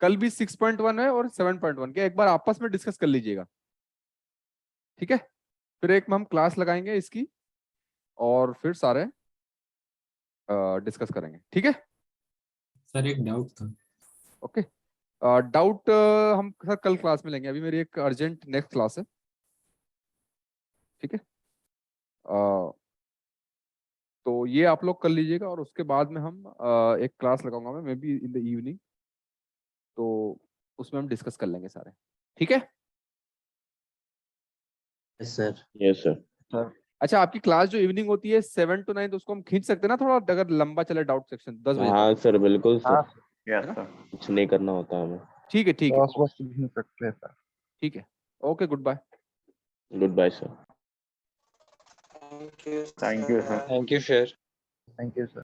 कल भी 6.1 है और 7.1 के एक बार आपस में डिस्कस कर लीजिएगा, ठीक है? फिर एक में हम क्लास लगाएंगे इसकी और फिर सारे डिस्कस करेंगे, ठीक है? सर एक डाउट था। ओके, डाउट हम सर कल क्लास में लेंगे, अभी मेरी एक अर्जेंट नेक्स्ट क्लास है, ठीक है? तो ये आप लोग कर लीजिएगा और उसके बाद में हम एक क्लास लगाऊंगा मैं, may be in the evening, तो उसमें हम डिस्कस कर लेंगे सारे, ठीक है? Yes sir. Yes sir. अच्छा, आपकी क्लास जो इवनिंग होती है 7 to 9, तो उसको हम खींच सकते हैं ना थोड़ा, अगर लंबा चले डाउट सेक्शन 10 बजे हाँ तक, सर बिल्कुल हाँ सर, यस है ना? सर, कुछ नहीं करना होता हमें। ठीक है, ठीक है, बॉस बस भी सकते हैं सर। ठीक है, okay, good bye. Good bye sir. Thank you sir. Thank you sir. Thank you sir.